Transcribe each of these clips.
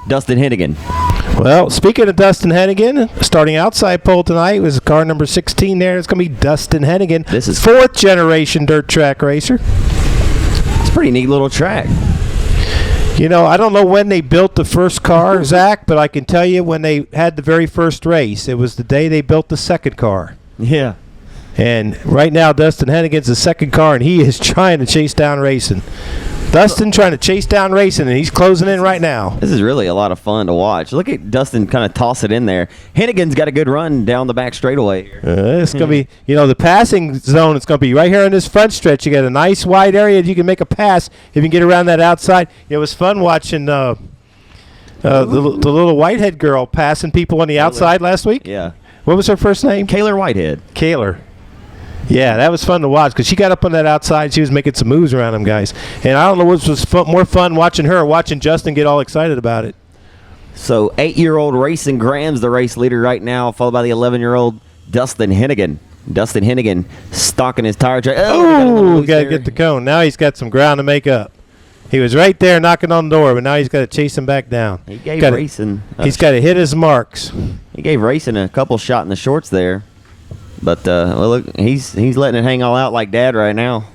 Dustin Hennigan. Well, speaking of Dustin Hennigan, starting outside pole tonight was car number 16 there. It's going to be Dustin Hennigan. This is fourth generation dirt track racer. It's a pretty neat little track. You know, I don't know when they built the first car, Zach, but I can tell you when they had the very first race. It was the day they built the second car. Yeah. And right now, Dustin Hennigan's the second car, and he is trying to chase down racing. Dustin trying to chase down racing, and he's closing in right now. This is really a lot of fun to watch. Look at Dustin kind of toss it in there. Hennigan's got a good run down the back straightaway here. It's going to be, you know, the passing zone is going to be right here in this front stretch. You got a nice wide area that you can make a pass if you can get around that outside. It was fun watching the little Whitehead girl passing people on the outside last week. Yeah. What was her first name? Kaylor Whitehead. Kaylor. Yeah, that was fun to watch because she got up on that outside. She was making some moves around them guys. And I don't know what was more fun watching her or watching Justin get all excited about it. So 8-year-old Racing Graham's the race leader right now, followed by the 11-year-old Dustin Hennigan. Dustin Hennigan stocking his tire track. Oh, got to get the cone. Now he's got some ground to make up. He was right there knocking on the door, but now he's got to chase him back down. He gave Racing. He's got to hit his marks. He gave Racing a couple shot in the shorts there. But, well, look, he's letting it hang all out like Dad right now.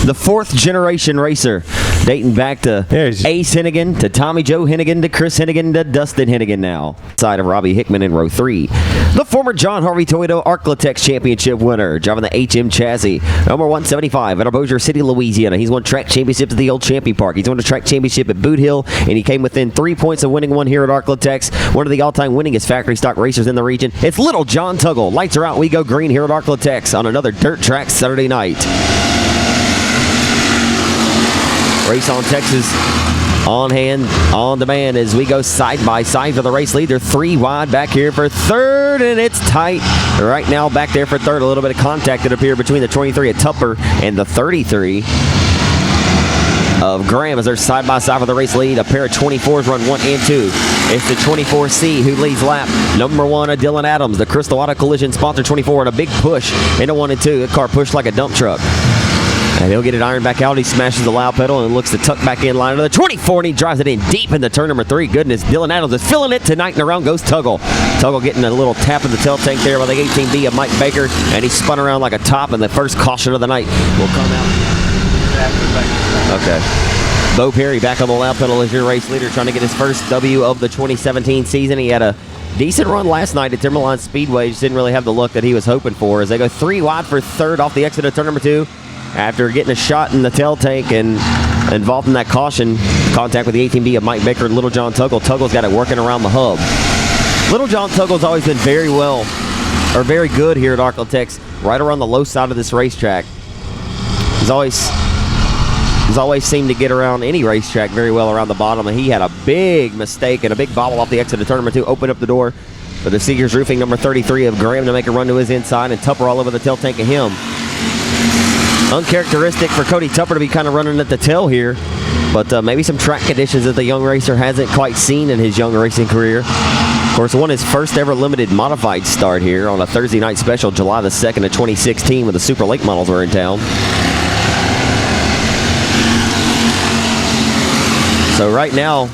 The fourth generation racer, dating back to Ace Hennigan, to Tommy Joe Hennigan, to Chris Hennigan, to Dustin Hennigan now. Side of Robbie Hickman in row 3. The former John Harvey Toyota Ark-La-Tex Championship winner, driving the HM chassis, number 175 out of Bossier City, Louisiana. He's won track championships at the old Champion Park. He's won a track championship at Boot Hill, and he came within 3 points of winning one here at Ark-La-Tex, one of the all-time winningest factory stock racers in the region. It's Little John Tuggle. Lights are out, we go green here at Ark-La-Tex on another dirt track Saturday night. Race on Texas, on hand, on demand as we go side by side for the race leader. 3 wide back here for third, and it's tight right now back there for third. A little bit of contact that appeared between the 23 of Tupper and the 33 of Graham as they're side by side for the race lead. A pair of 24s run 1 and 2. It's the 24C who leads lap. Number 1 of Dylan Adams, the Crystal Auto Collision sponsor 24, and a big push into 1 and 2. The car pushed like a dump truck. And he'll get it ironed back out. He smashes the loud pedal and looks to tuck back in line to the 24, and he drives it in deep into turn number 3. Goodness, Dylan Adams is filling it tonight, and around goes Tuggle. Tuggle getting a little tap in the tail tank there by the 18B of Mike Baker, and he spun around like a top, and the first caution of the night will come out. Okay. Bo Perry back on the loud pedal as your race leader, trying to get his first W of the 2017 season. He had a decent run last night at Timberline Speedway. Just didn't really have the look that he was hoping for as they go 3 wide for third off the exit of turn number 2. After getting a shot in the tail tank and involved in that caution, contact with the 18B of Mike Baker and Little John Tuggle. Tuggle's got it working around the hub. Little John Tuggle's always been very good here at Ark-La-Tex, right around the low side of this racetrack. He's always seemed to get around any racetrack very well around the bottom, and he had a big mistake and a big bobble off the exit of turn number 2, opened up the door for the Seegers Roofing number 33 of Graham to make a run to his inside, and Tupper all over the tail tank of him. Uncharacteristic for Cody Tupper to be kind of running at the tail here, but maybe some track conditions that the young racer hasn't quite seen in his young racing career. Of course, won his first ever limited modified start here on a Thursday night special, July the 2nd of 2016, when the Super Lake models were in town. So right now,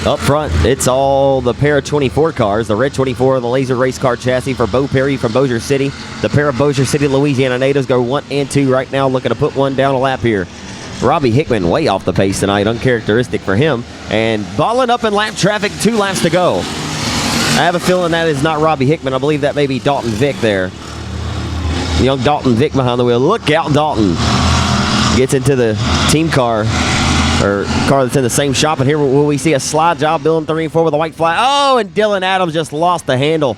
up front, it's all the pair of 24 cars. The red 24 and the laser race car chassis for Bo Perry from Bossier City. The pair of Bossier City, Louisiana natives go 1 and 2 right now, looking to put one down a lap here. Robbie Hickman way off the pace tonight, uncharacteristic for him. And balling up in lap traffic, 2 laps to go. I have a feeling that is not Robbie Hickman. I believe that may be Dalton Vick there. Young Dalton Vick behind the wheel. Look out, Dalton. Gets into the team car. Or car that's in the same shop, and here will we see a slide job, Bill 34 with a white flag. Oh, and Dylan Adams just lost the handle.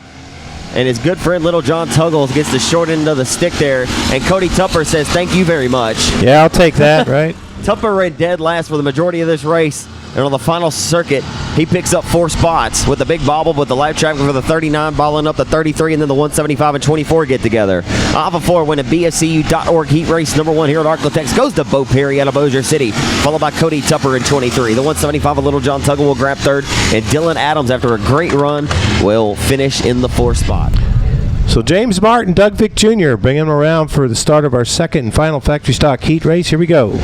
And his good friend Little John Tuggle gets the short end of the stick there, and Cody Tupper says thank you very much. Yeah, I'll take that, right? Tupper ran dead last for the majority of this race, and on the final circuit, he picks up 4 spots with the big bobble, with the live traffic for the 39, balling up the 33, and then the 175 and 24 get together. Off of 4, winning BSCU.org heat race number 1 here at Ark-La-Tex goes to Bo Perry out of Bossier City, followed by Cody Tupper in 23. The 175 of Little John Tuggle will grab third, and Dylan Adams, after a great run, will finish in the 4th spot. So James Martin, Doug Vick Jr. bringing him around for the start of our second and final factory stock heat race. Here we go.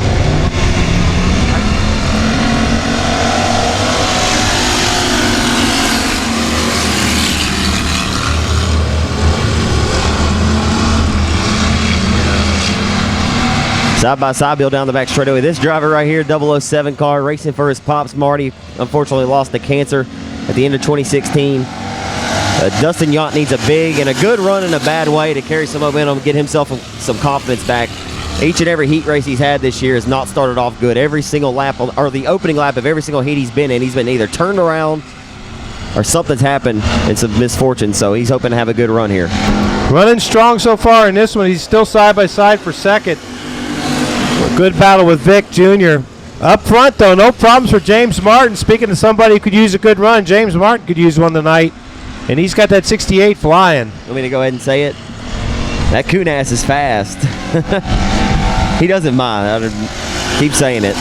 Side by side, Bill down the back straightaway. This driver right here, 007 car, racing for his pops, Marty. Unfortunately lost to cancer at the end of 2016. Dustin Yacht needs a big and a good run in a bad way to carry some momentum, get himself some confidence back. Each and every heat race he's had this year has not started off good. Every single lap, or the opening lap of every single heat he's been in, he's been either turned around or something's happened and some misfortune. So he's hoping to have a good run here. Running strong so far in this one. He's still side by side for second. A good battle with Vic Jr. Up front, though, no problems for James Martin. Speaking of somebody who could use a good run, James Martin could use one tonight. And he's got that 68 flying. Want me to go ahead and say it? That Kunas is fast. He doesn't mind. I keep saying it.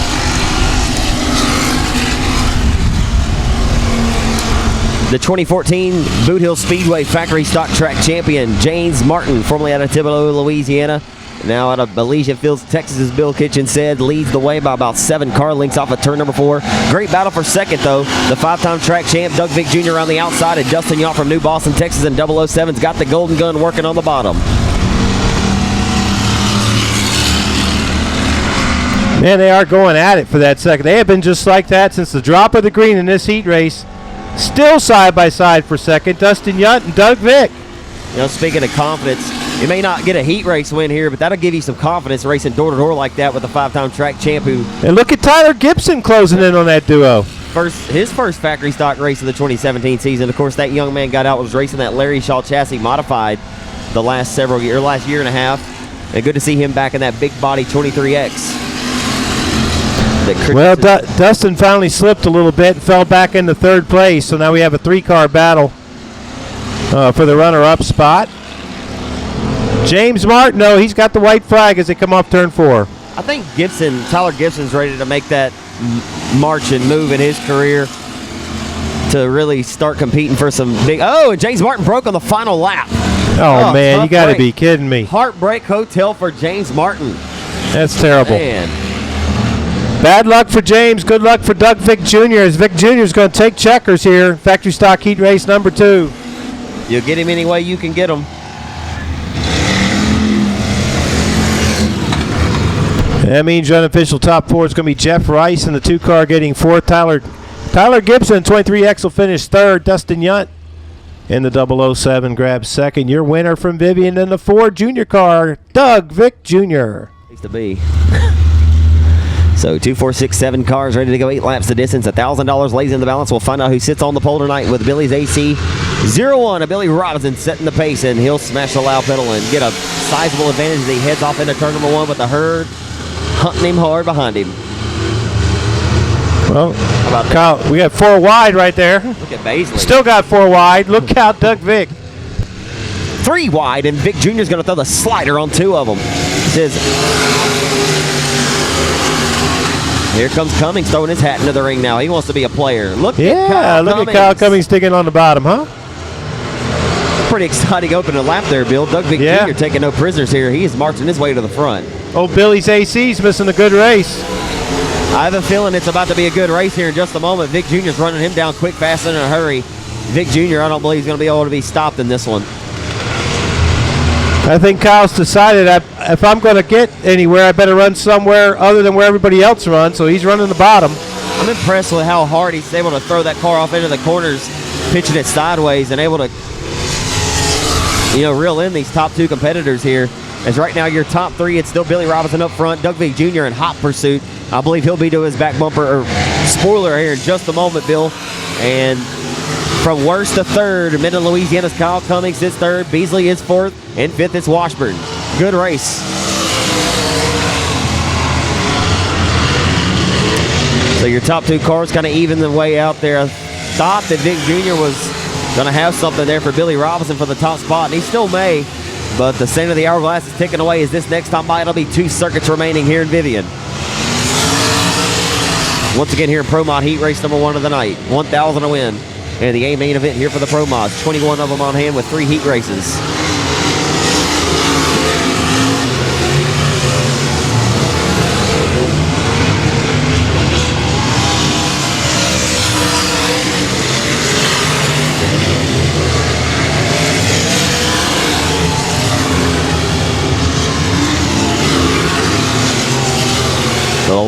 The 2014 Boot Hill Speedway Factory Stock Track Champion, James Martin, formerly out of Thibodaux, Louisiana. Now out of Elysia Fields, Texas, as Bill Kitchen said, leads the way by about 7 car lengths off of turn number 4. Great battle for second, though. The 5-time track champ, Doug Vick Jr. on the outside, and Dustin Yacht from New Boston, Texas, and 007's got the golden gun working on the bottom. Man, they are going at it for that second. They have been just like that since the drop of the green in this heat race. Still side by side for second, Dustin Yacht and Doug Vick. You know, speaking of confidence, you may not get a heat race win here, but that'll give you some confidence racing door-to-door like that with a 5-time track champ who... And look at Tyler Gibson closing in on that duo. His first factory stock race of the 2017 season. Of course, that young man got out, was racing that Larry Shaw chassis modified the last year and a half. And good to see him back in that big body 23X. Well, Dustin finally slipped a little bit and fell back into third place, so now we have a 3-car battle for the runner-up spot. James Martin, though, he's got the white flag as they come off turn 4. I think Tyler Gibson's ready to make that march and move in his career to really start competing for some big... Oh, and James Martin broke on the final lap. Oh man, you got to be kidding me. Heartbreak Hotel for James Martin. That's terrible. Man. Bad luck for James. Good luck for Doug Vick Jr. as Vick Jr. is going to take checkers here. Factory stock heat race number 2. You'll get him any way you can get him. That means your unofficial top 4 is going to be Jeff Rice in the 2-car getting 4th. Tyler Gibson, 23X, will finish 3rd. Dustin Yacht in the 007 grabs 2nd. Your winner from Vivian in the 4 junior car, Doug Vick Jr. Needs to be. So 2, 4, 6, 7 cars ready to go 8 laps the distance. $1,000 lays in the balance. We'll find out who sits on the pole tonight with Billy's AC 01. Billy Robinson setting the pace, and he'll smash the loud pedal and get a sizable advantage as he heads off into turn number 1 with the herd hunting him hard behind him. Well, Kyle, we got 4 wide right there. Look at Baisley. Still got 4 wide. Look out, Doug Vick. 3 wide, and Vic Jr. is going to throw the slider on 2 of them. Here comes Cummings throwing his hat into the ring now. He wants to be a player. Look at Kyle Cummings sticking on the bottom, huh? Pretty exciting opening lap there, Bill. Doug Vick Jr. taking no prisoners here. He is marching his way to the front. Oh, Billy's AC's missing a good race. I have a feeling it's about to be a good race here in just a moment. Vic Jr. is running him down quick, fast, and in a hurry. Vic Jr., I don't believe he's going to be able to be stopped in this one. I think Kyle's decided if I'm going to get anywhere, I better run somewhere other than where everybody else runs, so he's running the bottom. I'm impressed with how hard he's able to throw that car off into the corners, pitching it sideways, and able to, reel in these top 2 competitors here. As right now, your top 3, it's still Billy Robinson up front, Doug Vick Jr. in hot pursuit. I believe he'll be to his back bumper or spoiler here in just a moment, Bill. And from worst to 3rd, Midland, Louisiana's Kyle Cummings is 3rd, Beasley is 4th, and 5th is Washburn. Good race. So your top 2 cars kind of even the way out there. I thought that Vic Jr. was going to have something there for Billy Robinson for the top spot, and he still may, but the center of the hourglass is ticking away as this next time by. It'll be 2 circuits remaining here in Vivian. Once again here in Pro Mod Heat Race number 1 of the night. 1,000 to win. And the A main event here for the Pro Mods. 21 of them on hand with 3 heat races.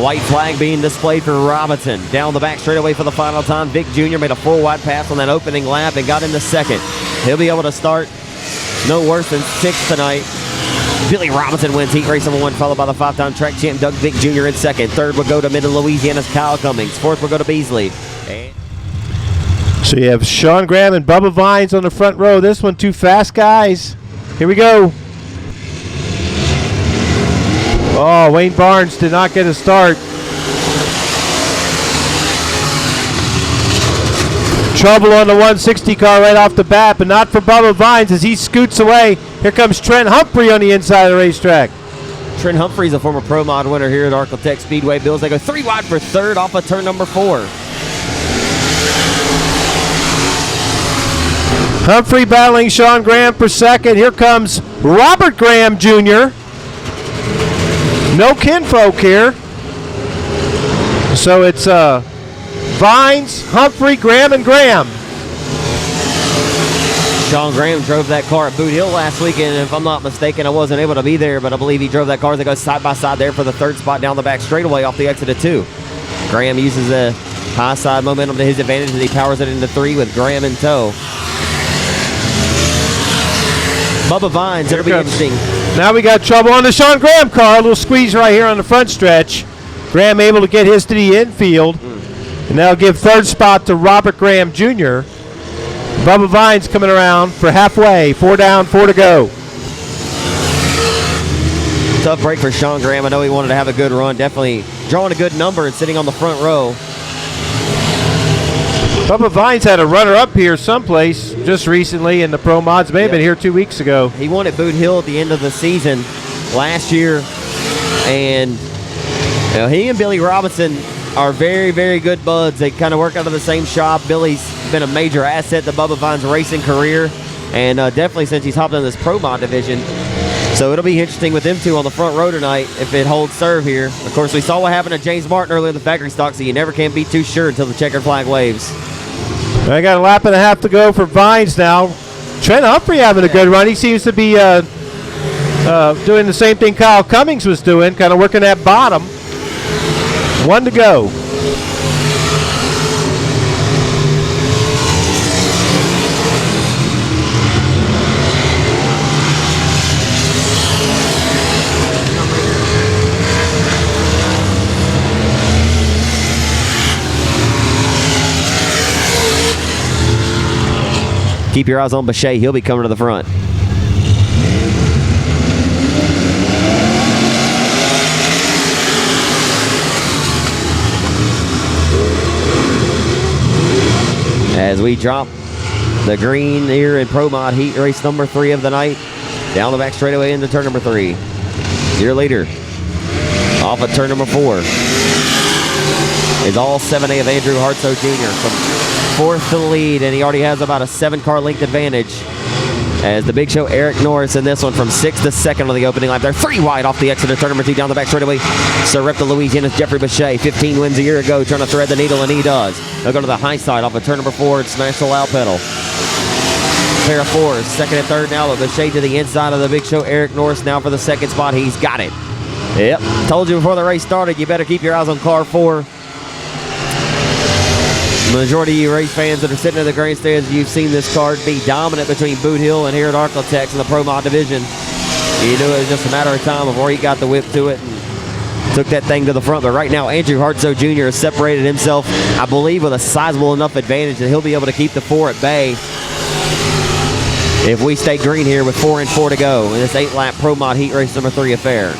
white flag being displayed for Robinson. Down the back straightaway for the final time. Vic Jr. made a full wide pass on that opening lap and got into second. He'll be able to start no worse than sixth tonight. Billy Robinson wins heat race number 1, followed by the 5-time track champ Doug Vic Jr. in second. Third will go to Mid-Louisiana's Kyle Cummings. Fourth will go to Beasley. So you have Sean Graham and Bubba Vines on the front row. This one, two fast guys. Here we go. Oh, Wayne Barnes did not get a start. Trouble on the 160 car right off the bat, but not for Bubba Vines as he scoots away. Here comes Trent Humphrey on the inside of the racetrack. Trent Humphrey's a former Pro Mod winner here at Ark-La-Tex Speedway. Bills, they go 3 wide for third off of turn number 4. Humphrey battling Sean Graham for second. Here comes Robert Graham Jr. No kinfolk here. So it's Vines, Humphrey, Graham, and Graham. Sean Graham drove that car at Boot Hill last weekend, and if I'm not mistaken, I wasn't able to be there, but I believe he drove that car that goes side by side there for the third spot down the back straightaway off the exit of 2. Graham uses the high side momentum to his advantage as he powers it into 3 with Graham in tow. Bubba Vines, it'll be interesting. Now we got trouble on the Sean Graham car. A little squeeze right here on the front stretch. Graham able to get his to the infield. And that'll give third spot to Robert Graham Jr. Bubba Vines coming around for halfway. 4 down, 4 to go. Tough break for Sean Graham. I know he wanted to have a good run. Definitely drawing a good number and sitting on the front row. Bubba Vines had a runner-up here someplace just recently in the Pro Mods. May have been here 2 weeks ago. He won at Boot Hill at the end of the season last year. And you know, he and Billy Robinson are very, very good buds. They kind of work out of the same shop. Billy's been a major asset to Bubba Vines' racing career. And definitely since he's hopped in this Pro Mod division. So it'll be interesting with them two on the front row tonight if it holds serve here. Of course, we saw what happened to James Martin earlier in the factory stock, so you never can be too sure until the checkered flag waves. I got a lap and a half to go for Vines now. Trent Humphrey having a good run. He seems to be doing the same thing Kyle Cummings was doing, kind of working that bottom. 1 to go. Keep your eyes on Bechet. He'll be coming to the front. As we drop the green here in Pro Mod heat race number 3 of the night, down the back straightaway into turn number 3. Your leader off of turn number 4 is all 7A of Andrew Hartsoe Jr. from 4th to the lead, and he already has about a 7-car length advantage as the Big Show Eric Norris in this one from 6th to 2nd on the opening lap. They're 3 wide off the exit of turn number 2 down the back straightaway. Sarepta, Louisiana's Jeffrey Bechet, 15 wins a year ago, trying to thread the needle, and he does. They'll go to the high side off of turn number 4 and smash the loud pedal. Pair of 4s, 2nd and 3rd now, but Bechet to the inside of the Big Show Eric Norris now for the 2nd spot. He's got it. Yep, told you before the race started, you better keep your eyes on car 4. The majority of you race fans that are sitting in the grandstands, you've seen this car be dominant between Boot Hill and here at Ark-La-Tex in the Pro Mod division. You knew it was just a matter of time before he got the whip to it and took that thing to the front. But right now, Andrew Hartsoe Jr. has separated himself, I believe, with a sizable enough advantage that he'll be able to keep the 4 at bay if we stay green here with 4 and 4 to go in this 8-lap Pro Mod heat race number 3 affair.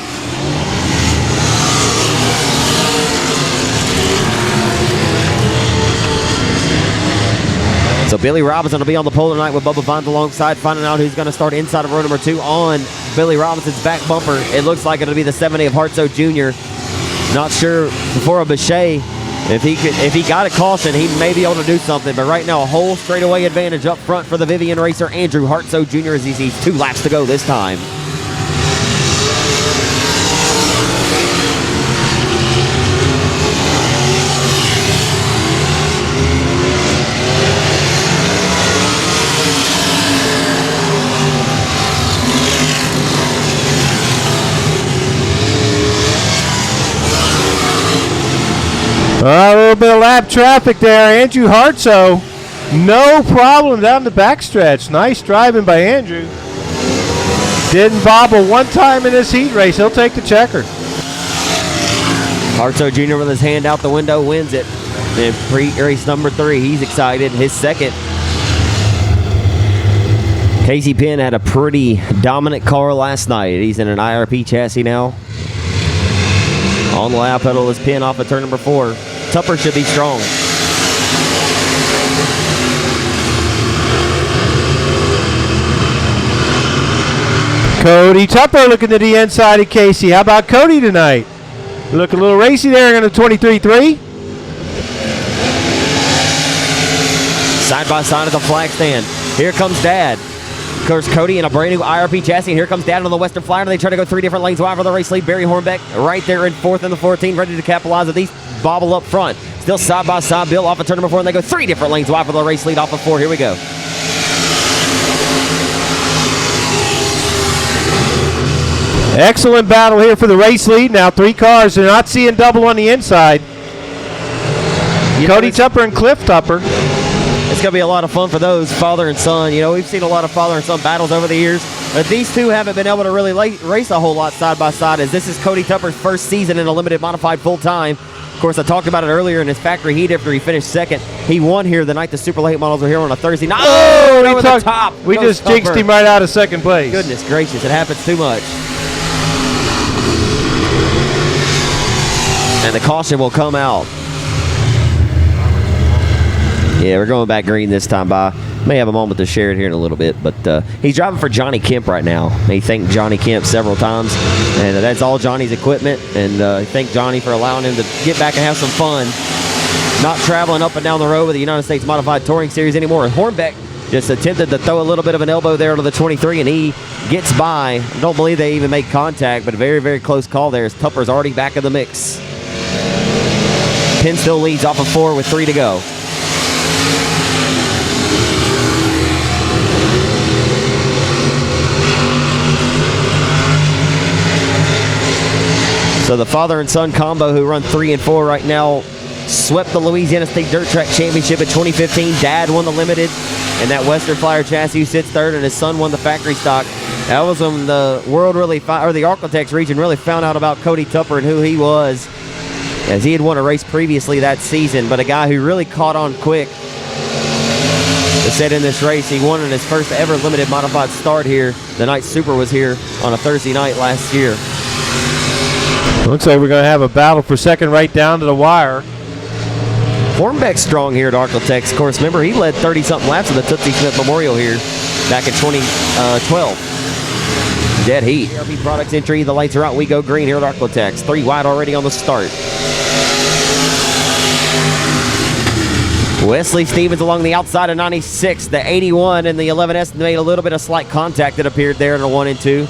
So Billy Robinson will be on the pole tonight with Bubba Vines alongside, finding out who's going to start inside of row number 2 on Billy Robinson's back bumper. It looks like it'll be the 7A of Hartsoe Jr. Not sure before a Bechet. If he got a caution, he may be able to do something. But right now, a whole straightaway advantage up front for the Vivian racer, Andrew Hartsoe Jr. as he sees 2 laps to go this time. A little bit of lap traffic there. Andrew Hartso, no problem down the backstretch. Nice driving by Andrew. Didn't bobble one time in this heat race. He'll take the checker. Hartso Jr. with his hand out the window wins it. In race number 3, he's excited. His second. Casey Penn had a pretty dominant car last night. He's in an IRP chassis now. On the lap pedal is Penn off of turn number 4. Tupper should be strong. Cody Tupper looking to the inside of Casey. How about Cody tonight? Look a little racy there in a 23.3. Side by side at the flag stand. Here comes Dad. Of course, Cody in a brand new IRP chassis. And here comes Dad on the Western Flyer. They try to go 3 different lanes wide for the race lead. Barry Hornbeck right there in 4th and the 14, ready to capitalize with these bobble up front. Still side by side. Bill off of turn number 4, and they go 3 different lanes wide for the race lead off of 4. Here we go. Excellent battle here for the race lead. Now 3 cars. They're not seeing double on the inside. Cody Tupper and Cliff Tupper. It's going to be a lot of fun for those father and son. You know, we've seen a lot of father and son battles over the years, but these two haven't been able to really race a whole lot side by side, as this is Cody Tupper's first season in a limited modified full-time. Of course, I talked about it earlier in his factory heat after he finished second. He won here the night the super late models were here on a Thursday night. Oh, over the top. We just jinxed him right out of second place. Goodness gracious, it happens too much. And the caution will come out. Yeah, we're going back green this time by. May have a moment to share it here in a little bit, but he's driving for Johnny Kemp right now. He thanked Johnny Kemp several times, and that's all Johnny's equipment, and thanked Johnny for allowing him to get back and have some fun, not traveling up and down the road with the United States Modified Touring Series anymore. And Hornbeck just attempted to throw a little bit of an elbow there to the 23, and he gets by. I don't believe they even make contact, but a very, very close call there as Tupper's already back in the mix. Penn still leads off of 4 with 3 to go. So the father and son combo who run 3 and 4 right now swept the Louisiana State Dirt Track Championship in 2015. Dad won the Limited, and that Western Flyer chassis sits 3rd, and his son won the factory stock. That was when the world really, or the Ark-La-Tex region really found out about Cody Tupper and who he was, as he had won a race previously that season, but a guy who really caught on quick. They said in this race he won in his first ever limited modified start here the night Super was here on a Thursday night last year. Looks like we're going to have a battle for second right down to the wire. Hornbeck's strong here at Ark-La-Tex. Of course, remember, he led 30-something laps in the Tootsie Smith Memorial here back in 2012. Dead heat. ARP Products entry, the lights are out. We go green here at Ark-La-Tex. 3 wide already on the start. Wesley Stevens along the outside of 96. The 81 and the 11S made a little bit of slight contact that appeared there in the 1 and 2.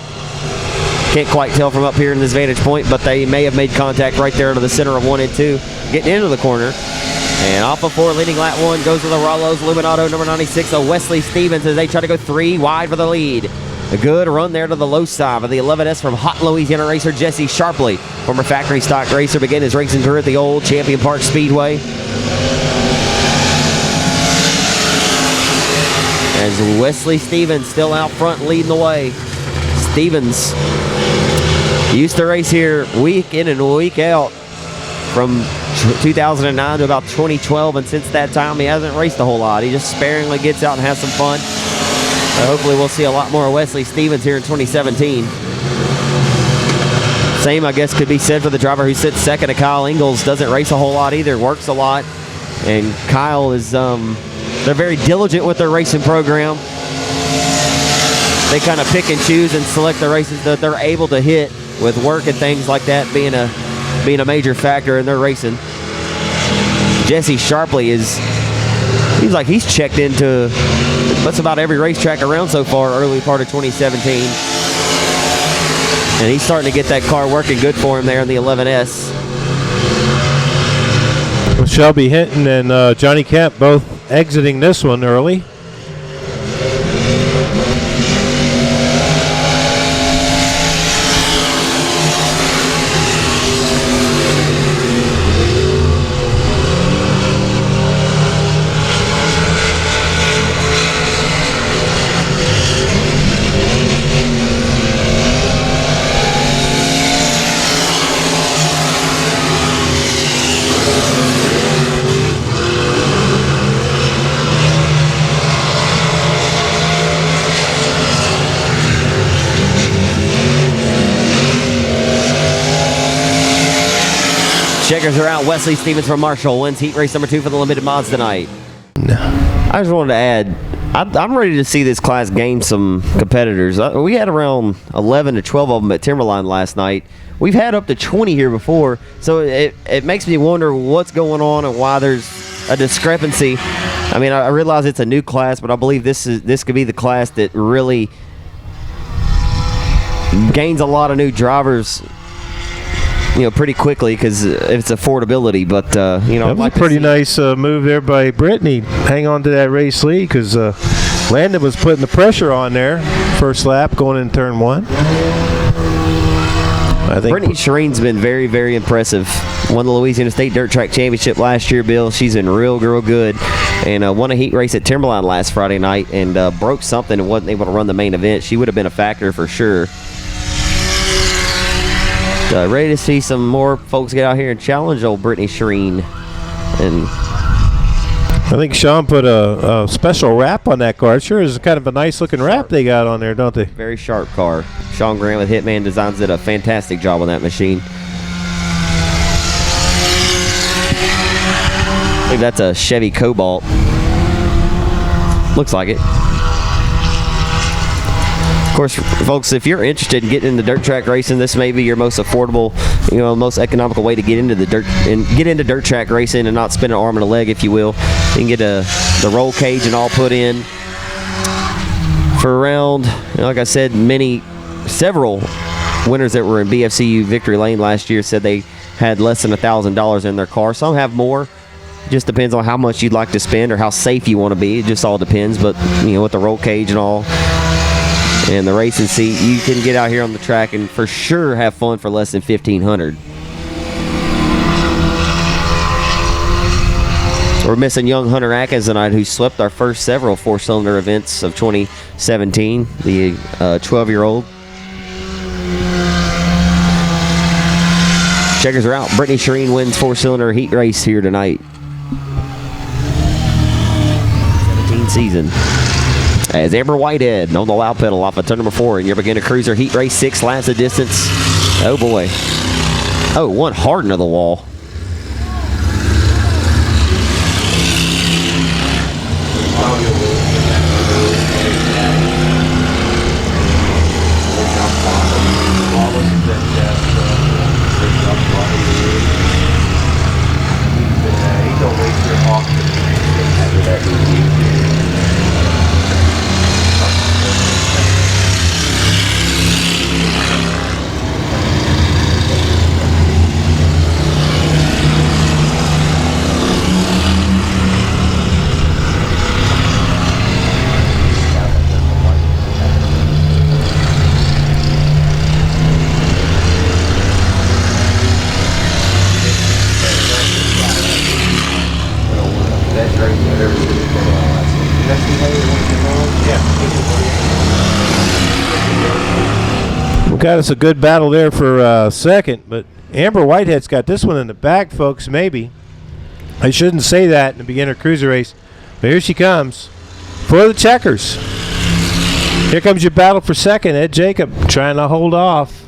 Can't quite tell from up here in this vantage point, but they may have made contact right there into the center of 1 and 2, getting into the corner. And off of 4, leading lap 1, goes to the Rollos Luminato, number 96, of Wesley Stevens, as they try to go 3 wide for the lead. A good run there to the low side of the 11S from hot Louisiana racer Jesse Sharpley. Former factory stock racer, began his racing career at the old Champion Park Speedway. As Wesley Stevens still out front leading the way. Stevens used to race here week in and week out from 2009 to about 2012, and since that time he hasn't raced a whole lot. He just sparingly gets out and has some fun. Hopefully we'll see a lot more of Wesley Stevens here in 2017. Same, I guess, could be said for the driver who sits second to Kyle Ingalls. Doesn't race a whole lot either, works a lot. And Kyle is, they're very diligent with their racing program. They kind of pick and choose and select the races that they're able to hit, with work and things like that being a major factor in their racing. Jesse Sharpley he's checked into that's about every racetrack around so far, early part of 2017. And he's starting to get that car working good for him there in the 11S. Well, Shelby Hinton and Johnny Kemp both exiting this one early. Checkers are out. Wesley Stevens from Marshall wins heat race number 2 for the limited mods tonight. I just wanted to add, I'm ready to see this class gain some competitors. We had around 11 to 12 of them at Timberline last night. We've had up to 20 here before, so it makes me wonder what's going on and why there's a discrepancy. I mean, I realize it's a new class, but I believe this could be the class that really gains a lot of new drivers, pretty quickly because it's affordability. But that was a pretty nice move there by Brittany. Hang on to that race lead because Landon was putting the pressure on there. First lap going in turn 1. I think Brittany Shireen's been very, very impressive. Won the Louisiana State Dirt Track Championship last year, Bill. She's been real good. And won a heat race at Timberline last Friday night and broke something and wasn't able to run the main event. She would have been a factor for sure. Ready to see some more folks get out here and challenge old Brittany Shireen. And I think Sean put a special wrap on that car. It sure is kind of a nice looking wrap they got on there, don't they? Very sharp car. Sean Grant with Hitman Designs did a fantastic job on that machine. I think that's a Chevy Cobalt. Looks like it. Of course, folks, if you're interested in getting into dirt track racing, this may be your most affordable, most economical way to get into dirt track racing and not spend an arm and a leg, if you will. You can get the roll cage and all put in for around, like I said, several winners that were in BFCU Victory Lane last year said they had less than $1,000 in their car. Some have more. Just depends on how much you'd like to spend or how safe you want to be. It just all depends. But with the roll cage and all, and the racing seat, you can get out here on the track and for sure have fun for less than $1,500. We're missing young Hunter Atkins tonight, who swept our first several 4-cylinder events of 2017, the 12-year-old. Checkers are out. Brittany Shireen wins 4-cylinder heat race here tonight. 17 season. As Amber Whitehead on the loud pedal off of turn number 4 in your beginner cruiser heat race 6 laps of distance. Oh boy. Oh, one hard into the wall. Got us a good battle there for second, but Amber Whitehead's got this one in the back, folks, maybe. I shouldn't say that in the beginner cruiser race, but here she comes for the checkers. Here comes your battle for second. Ed Jacob trying to hold off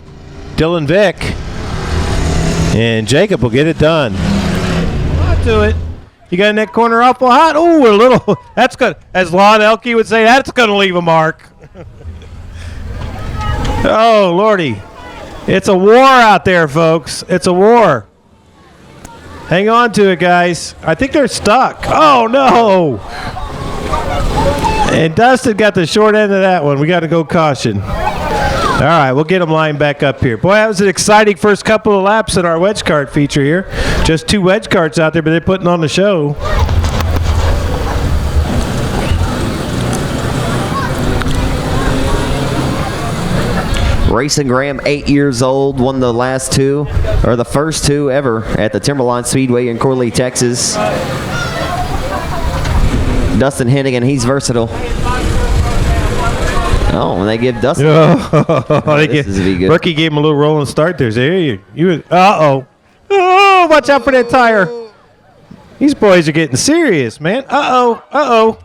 Dylan Vick, and Jacob will get it done. I'll do it. You got in that corner awful hot. Oh, a little. That's good. As Lon Elke would say, that's going to leave a mark. Oh, Lordy. It's a war out there, folks. It's a war. Hang on to it, guys. I think they're stuck. Oh, no. And Dustin got the short end of that one. We got to go caution. All right, we'll get them lined back up here. Boy, that was an exciting first couple of laps in our wedge kart feature here. Just 2 wedge karts out there, but they're putting on the show. Racing Graham, 8 years old, won the last 2, or the first 2 ever at the Timberline Speedway in Corley, Texas. Dustin Hennigan, he's versatile. Oh, and they give Dustin. This is be good. Rookie gave him a little rolling start there. Say, hey, oh, watch out for that tire. These boys are getting serious, man. Uh-oh.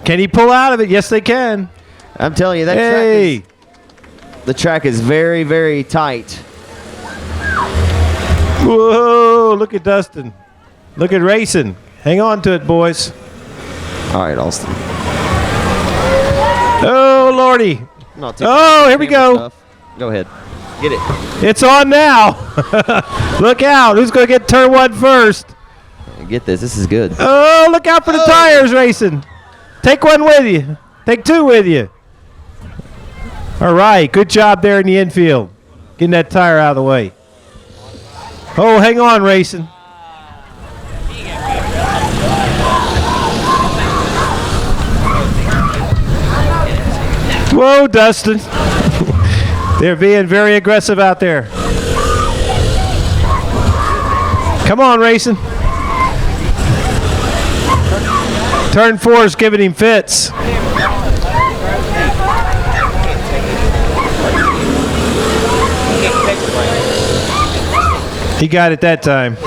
Can he pull out of it? Yes, they can. I'm telling you, that the track is very, very tight. Whoa, look at Dustin. Look at racing. Hang on to it, boys. All right, Austin. Oh, Lordy. Oh, here we go. Stuff. Go ahead. Get it. It's on now. Look out. Who's going to get turn 1 first? Get this. This is good. Oh, look out for the tires racing. Take one with you. Take 2 with you. All right. Good job there in the infield. Getting that tire out of the way. Oh, hang on, racing. Whoa, Dustin. They're being very aggressive out there. Come on, racing. Turn 4 is giving him fits. He got it that time.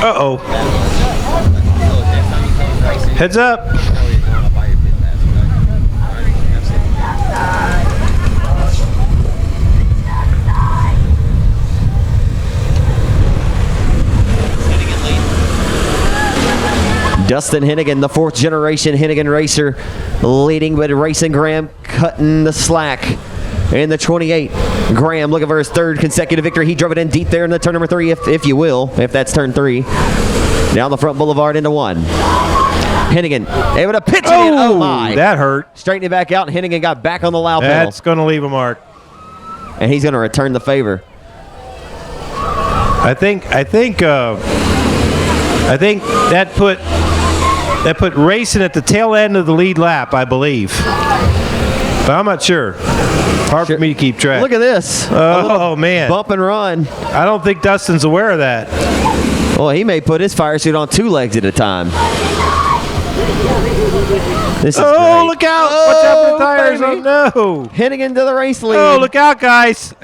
Uh-oh. Heads up. Dustin Hennigan, the 4th generation Hennigan racer, leading with Racing Graham cutting the slack. In the 28, Graham looking for his 3rd consecutive victory. He drove it in deep there in the turn number 3, if you will, if that's turn 3. Down the front boulevard into 1. Hennigan able to pitch it in. Oh my! That hurt. Straighten it back out, and Hennigan got back on the loud pedal. That's going to leave a mark. And he's going to return the favor. I think that put racing at the tail end of the lead lap, I believe. But I'm not sure. Hard for me to keep track. Look at this. Oh, man. Bump and run. I don't think Dustin's aware of that. Well, he may put his fire suit on 2 legs at a time. This is great. Look out. Watch out for the tires. Baby. Oh, no. Hitting into the race lead. Oh, look out, guys.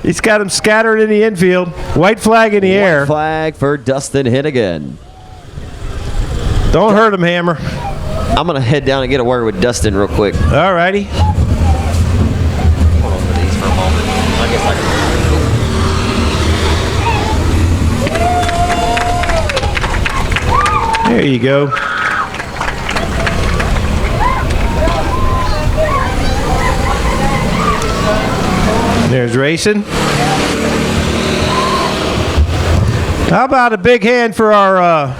He's got them scattered in the infield. White flag in the air. White flag for Dustin Hennigan. Don't hurt him, Hammer. I'm going to head down and get a word with Dustin real quick. All righty. Hold on for these for a moment. I guess I can. There you go. There's racing. How about a big hand for our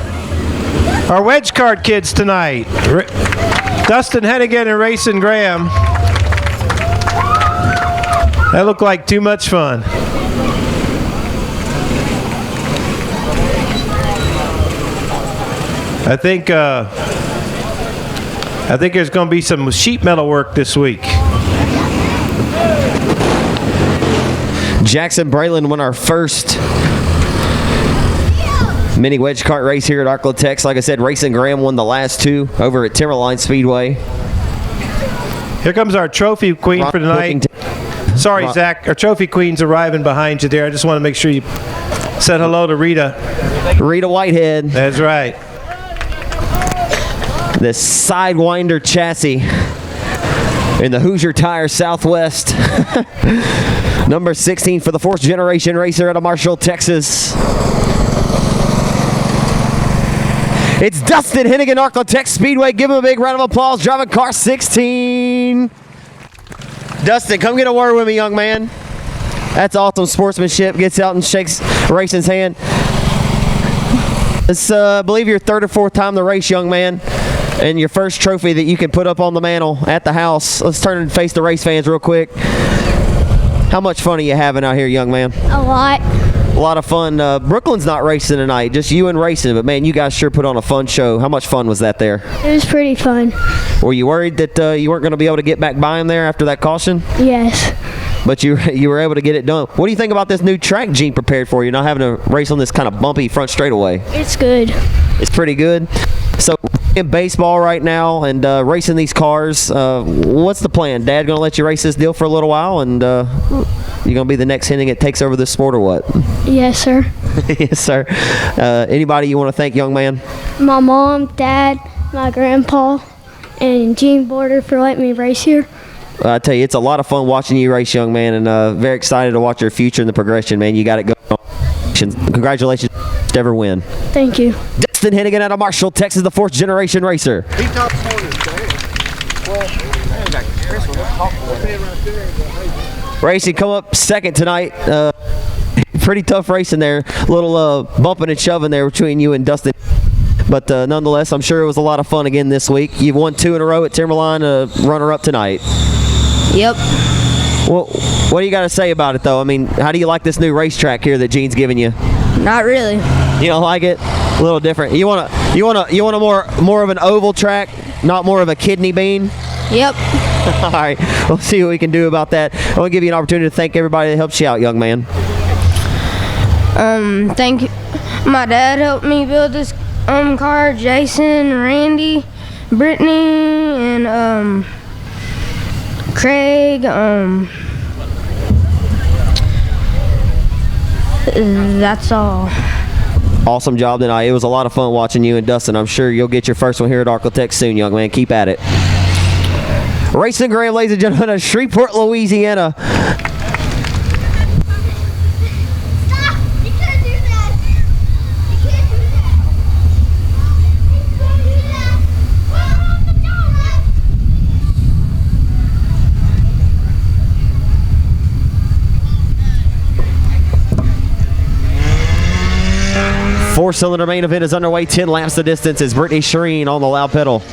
wedge cart kids tonight? Dustin Hennigan and Racing Graham. That looked like too much fun. I think there's going to be some sheet metal work this week. Jackson Braylon won our first mini wedge kart race here at Ark-La-Tex. Like I said, Racing Graham won the last 2 over at Timberline Speedway. Here comes our trophy queen for tonight. Sorry, Zach. Our trophy queen's arriving behind you there. I just want to make sure you said hello to Rita. Rita Whitehead. That's right. The Sidewinder chassis in the Hoosier Tire Southwest. Number 16 for the 4th generation racer out of Marshall, Texas. It's Dustin Hennigan, Ark-La-Tex Speedway. Give him a big round of applause. Driving car 16. Dustin, come get a word with me, young man. That's awesome sportsmanship. Gets out and shakes Racing's hand. It's, I believe, your 3rd or 4th time to race, young man. And your first trophy that you can put up on the mantle at the house. Let's turn and face the race fans real quick. How much fun are you having out here, young man? A lot. A lot of fun. Brooklyn's not racing tonight, just you and racing, but man, you guys sure put on a fun show. How much fun was that there? It was pretty fun. Were you worried that you weren't going to be able to get back by him there after that caution? Yes. But you were able to get it done. What do you think about this new track Gene prepared for you, not having to race on this kind of bumpy front straightaway? It's good. It's pretty good. So in baseball right now and racing these cars, what's the plan? Dad going to let you race this deal for a little while, and you going to be the next Hennigan that takes over this sport, or what? Yes, sir. Yes, sir. Anybody you want to thank, young man? My mom, Dad, my grandpa, and Gene Border for letting me race here. I tell you, it's a lot of fun watching you race, young man, and very excited to watch your future in the progression, man. You got it going on. Congratulations to ever win. Thank you. Dustin Hennigan out of Marshall, Texas, the 4th generation racer. Racing come up second tonight. Pretty tough racing there. A little bumping and shoving there between you and Dustin. But nonetheless, I'm sure it was a lot of fun again this week. You've won 2 in a row at Timberline, runner-up tonight. Yep. Well, what do you got to say about it, though? I mean, how do you like this new racetrack here that Gene's giving you? Not really. You don't like it? A little different. You want a more of an oval track, not more of a kidney bean? Yep. All right, we'll see what we can do about that. I want to give you an opportunity to thank everybody that helps you out, young man. Thank you. My dad helped me build this car. Jason, Randy, Brittany, and Craig. That's all. Awesome job tonight. It was a lot of fun watching you and Dustin. I'm sure you'll get your first one here at Ark-La-Tex soon, young man. Keep at it. Racing Graham, ladies and gentlemen, of Shreveport, Louisiana. Stop! You can't do that! You can't do that! You can't do that! Four-cylinder main event is underway. 10 laps the distance as Brittany Shreen on the loud pedal.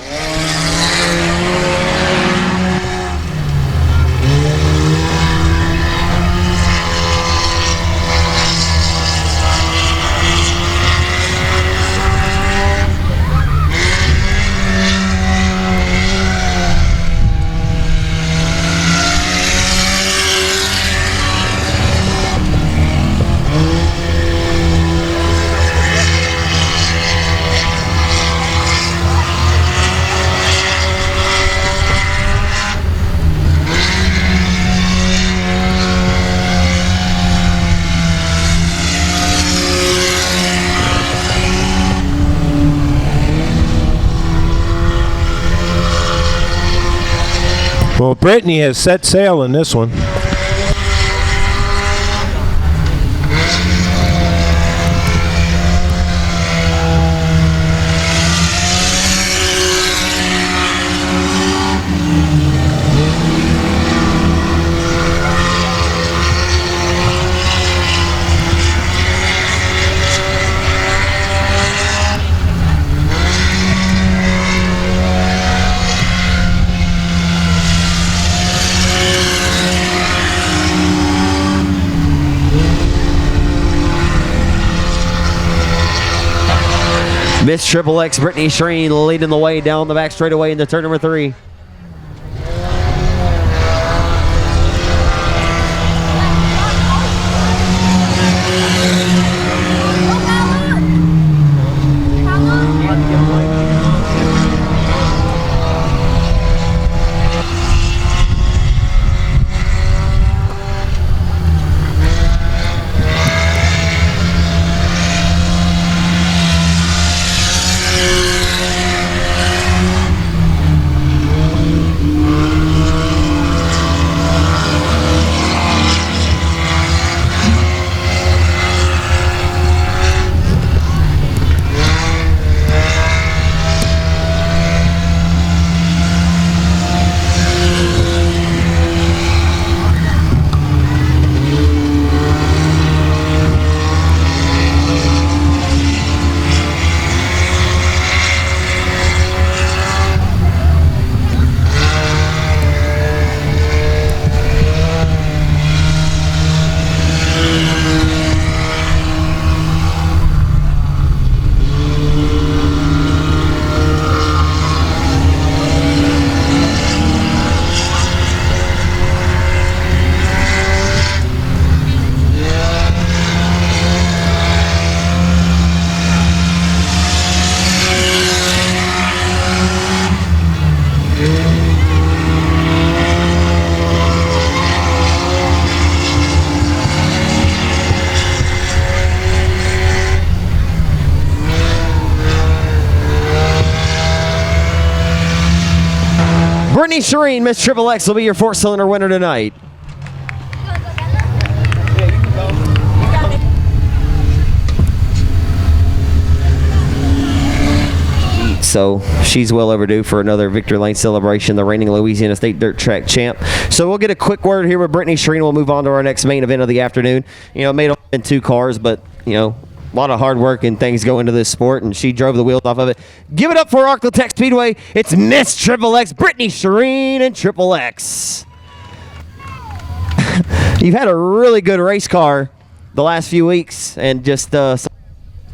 Well, Brittany has set sail in this one. Miss Triple X Brittany Shreen leading the way down the back straightaway into turn number 3. Brittany Shireen, Miss Triple X, will be your 4-cylinder winner tonight. So she's well overdue for another Victory Lane celebration, the reigning Louisiana State Dirt Track champ. So we'll get a quick word here with Brittany Shireen. We'll move on to our next main event of the afternoon. You know, made it in 2 cars, but, you know, a lot of hard work and things go into this sport, and she drove the wheels off of it. Give it up for Ark-La-Tex Speedway. It's Miss Triple X, Brittany Shireen, and Triple X. You've had a really good race car the last few weeks, and just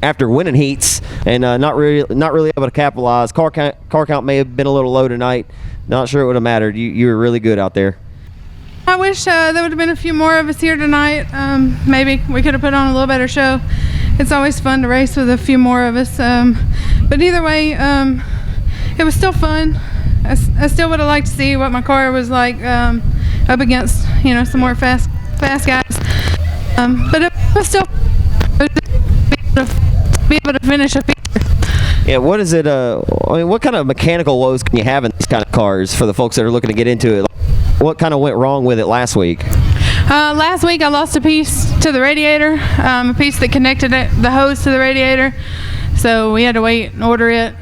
after winning heats and not really able to capitalize. Car count may have been a little low tonight. Not sure it would have mattered. You were really good out there. I wish there would have been a few more of us here tonight. Maybe we could have put on a little better show. It's always fun to race with a few more of us. But either way, it was still fun. I still would have liked to see what my car was like up against, you know, some more fast guys. But it was still be able to finish a feature. Yeah, what is it? I mean, what kind of mechanical woes can you have in these kind of cars for the folks that are looking to get into it? What kind of went wrong with it last week? Last week I lost a piece to the radiator, a piece that connected the hose to the radiator. So we had to wait and order it.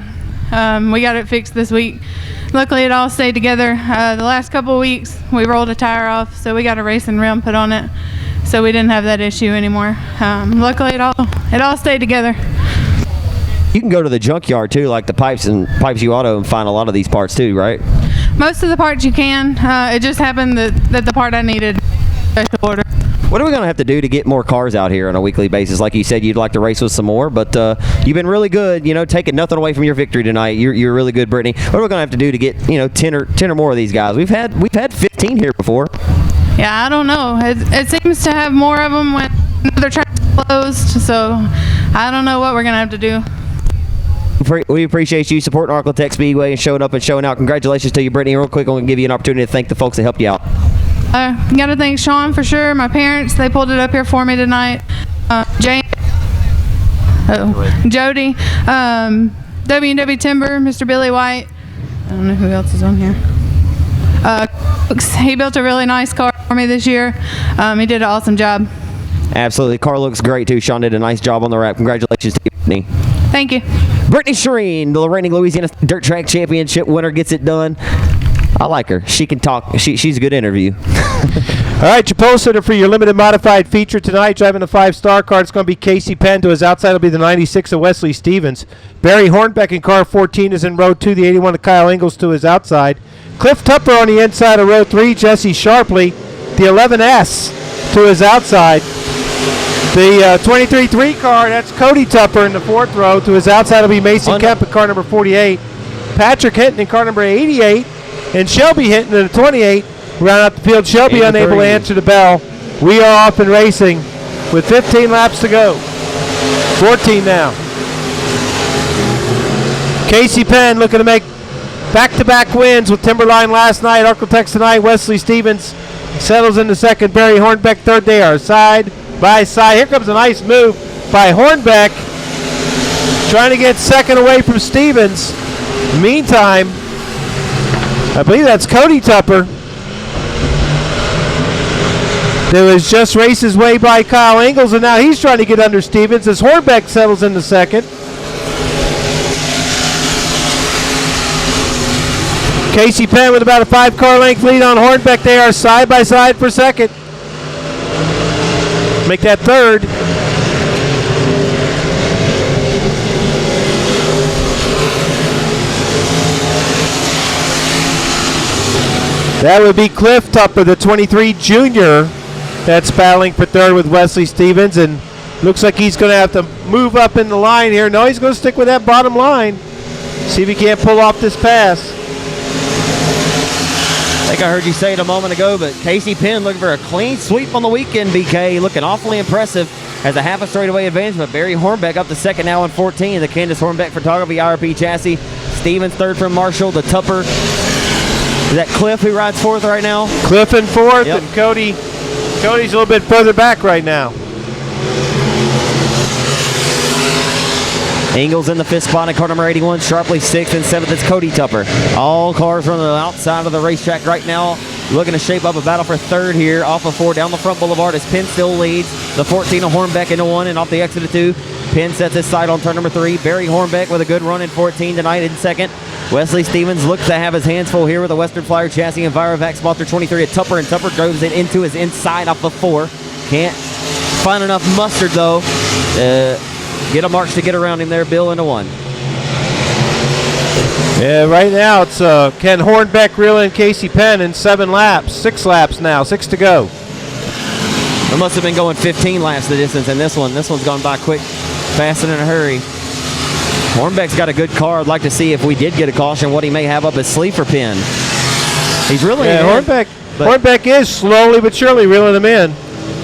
We got it fixed this week. Luckily it all stayed together. The last couple of weeks we rolled a tire off, so we got a racing rim put on it. So we didn't have that issue anymore. Luckily it all stayed together. You can go to the junkyard too, like the Pipes U Auto, and find a lot of these parts too, right? Most of the parts you can. It just happened that the part I needed special order. What are we going to have to do to get more cars out here on a weekly basis? Like you said, you'd like to race with some more, but you've been really good, you know, taking nothing away from your victory tonight. You're really good, Brittany. What are we going to have to do to get, you know, 10 or more of these guys? We've had 15 here before. Yeah, I don't know. It seems to have more of them when other tracks closed, so I don't know what we're going to have to do. We appreciate you supporting Ark-La-Tex Speedway and showing up and showing out. Congratulations to you, Brittany. Real quick, I'm going to give you an opportunity to thank the folks that helped you out. Got to thank Sean for sure. My parents, they pulled it up here for me tonight. Jane, Jody, W&W Timber, Mr. Billy White. I don't know who else is on here. He built a really nice car for me this year. He did an awesome job. Absolutely. Car looks great, too. Sean did a nice job on the wrap. Congratulations to you, Brittany. Thank you. Brittany Shireen, the reigning Louisiana Dirt Track Championship winner, gets it done. I like her. She can talk. She's a good interview. All right, your pole sitter for your limited modified feature tonight, driving the 5-star car. It's going to be Casey Penn. To his outside will be the 96 of Wesley Stevens. Barry Hornbeck in car 14 is in row 2. The 81 of Kyle Ingalls to his outside. Cliff Tupper on the inside of row 3. Jesse Sharpley, the 11S, to his outside. The 23-3 car, that's Cody Tupper in the 4th row. To his outside will be Mason Kemp in car number 48. Patrick Hinton in car number 88. And Shelby Hinton in the 28. Round out the field. Shelby unable to answer the bell. We are off and racing with 15 laps to go. 14 now. Casey Penn looking to make back-to-back wins with Timberline last night. Ark-La-Tex tonight. Wesley Stevens settles into second. Barry Hornbeck third. They are side by side. Here comes a nice move by Hornbeck, trying to get second away from Stevens. Meantime, I believe that's Cody Tupper that was just raced his way by Kyle Ingalls, and now he's trying to get under Stevens as Hornbeck settles into second. Casey Penn with about a 5-car length lead on Hornbeck. They are side by side for second. Make that third. That would be Cliff Tupper, the 23 junior, that's battling for third with Wesley Stevens, and looks like he's going to have to move up in the line here. No, he's going to stick with that bottom line. See if he can't pull off this pass. I think I heard you say it a moment ago, but Casey Penn looking for a clean sweep on the weekend, BK. Looking awfully impressive. Has a half a straightaway advantage, but Barry Hornbeck up to second now in 14. The Candace Hornbeck Photography IRP chassis. Stevens third from Marshall. The Tupper. Is that Cliff who rides fourth right now? Cliff in fourth, Yep. and Cody's a little bit further back right now. Ingles in the 5th spot in car number 81. Sharpley 6th and 7th. It's Cody Tupper. All cars from the outside of the racetrack right now, looking to shape up a battle for 3rd here. Off of 4 down the front boulevard as Penn still leads. The 14 of Hornbeck into 1 and off the exit of 2. Penn sets his sight on turn number 3. Barry Hornbeck with a good run in 14 tonight in 2nd. Wesley Stevens looks to have his hands full here with the Western Flyer chassis and Virovac sponsor 23 at Tupper, and Tupper goes it into his inside off of 4. Can't find enough mustard though. Get a march to get around him there, Bill, into 1. Yeah, right now it's Ken Hornbeck reeling Casey Penn in 7 laps. 6 laps now, 6 to go. It must have been going 15 laps the distance in this one. This one's gone by quick, fast and in a hurry. Hornbeck's got a good car. I'd like to see if we did get a caution, what he may have up his sleeve for Penn. He's really Hornbeck is slowly but surely reeling him in.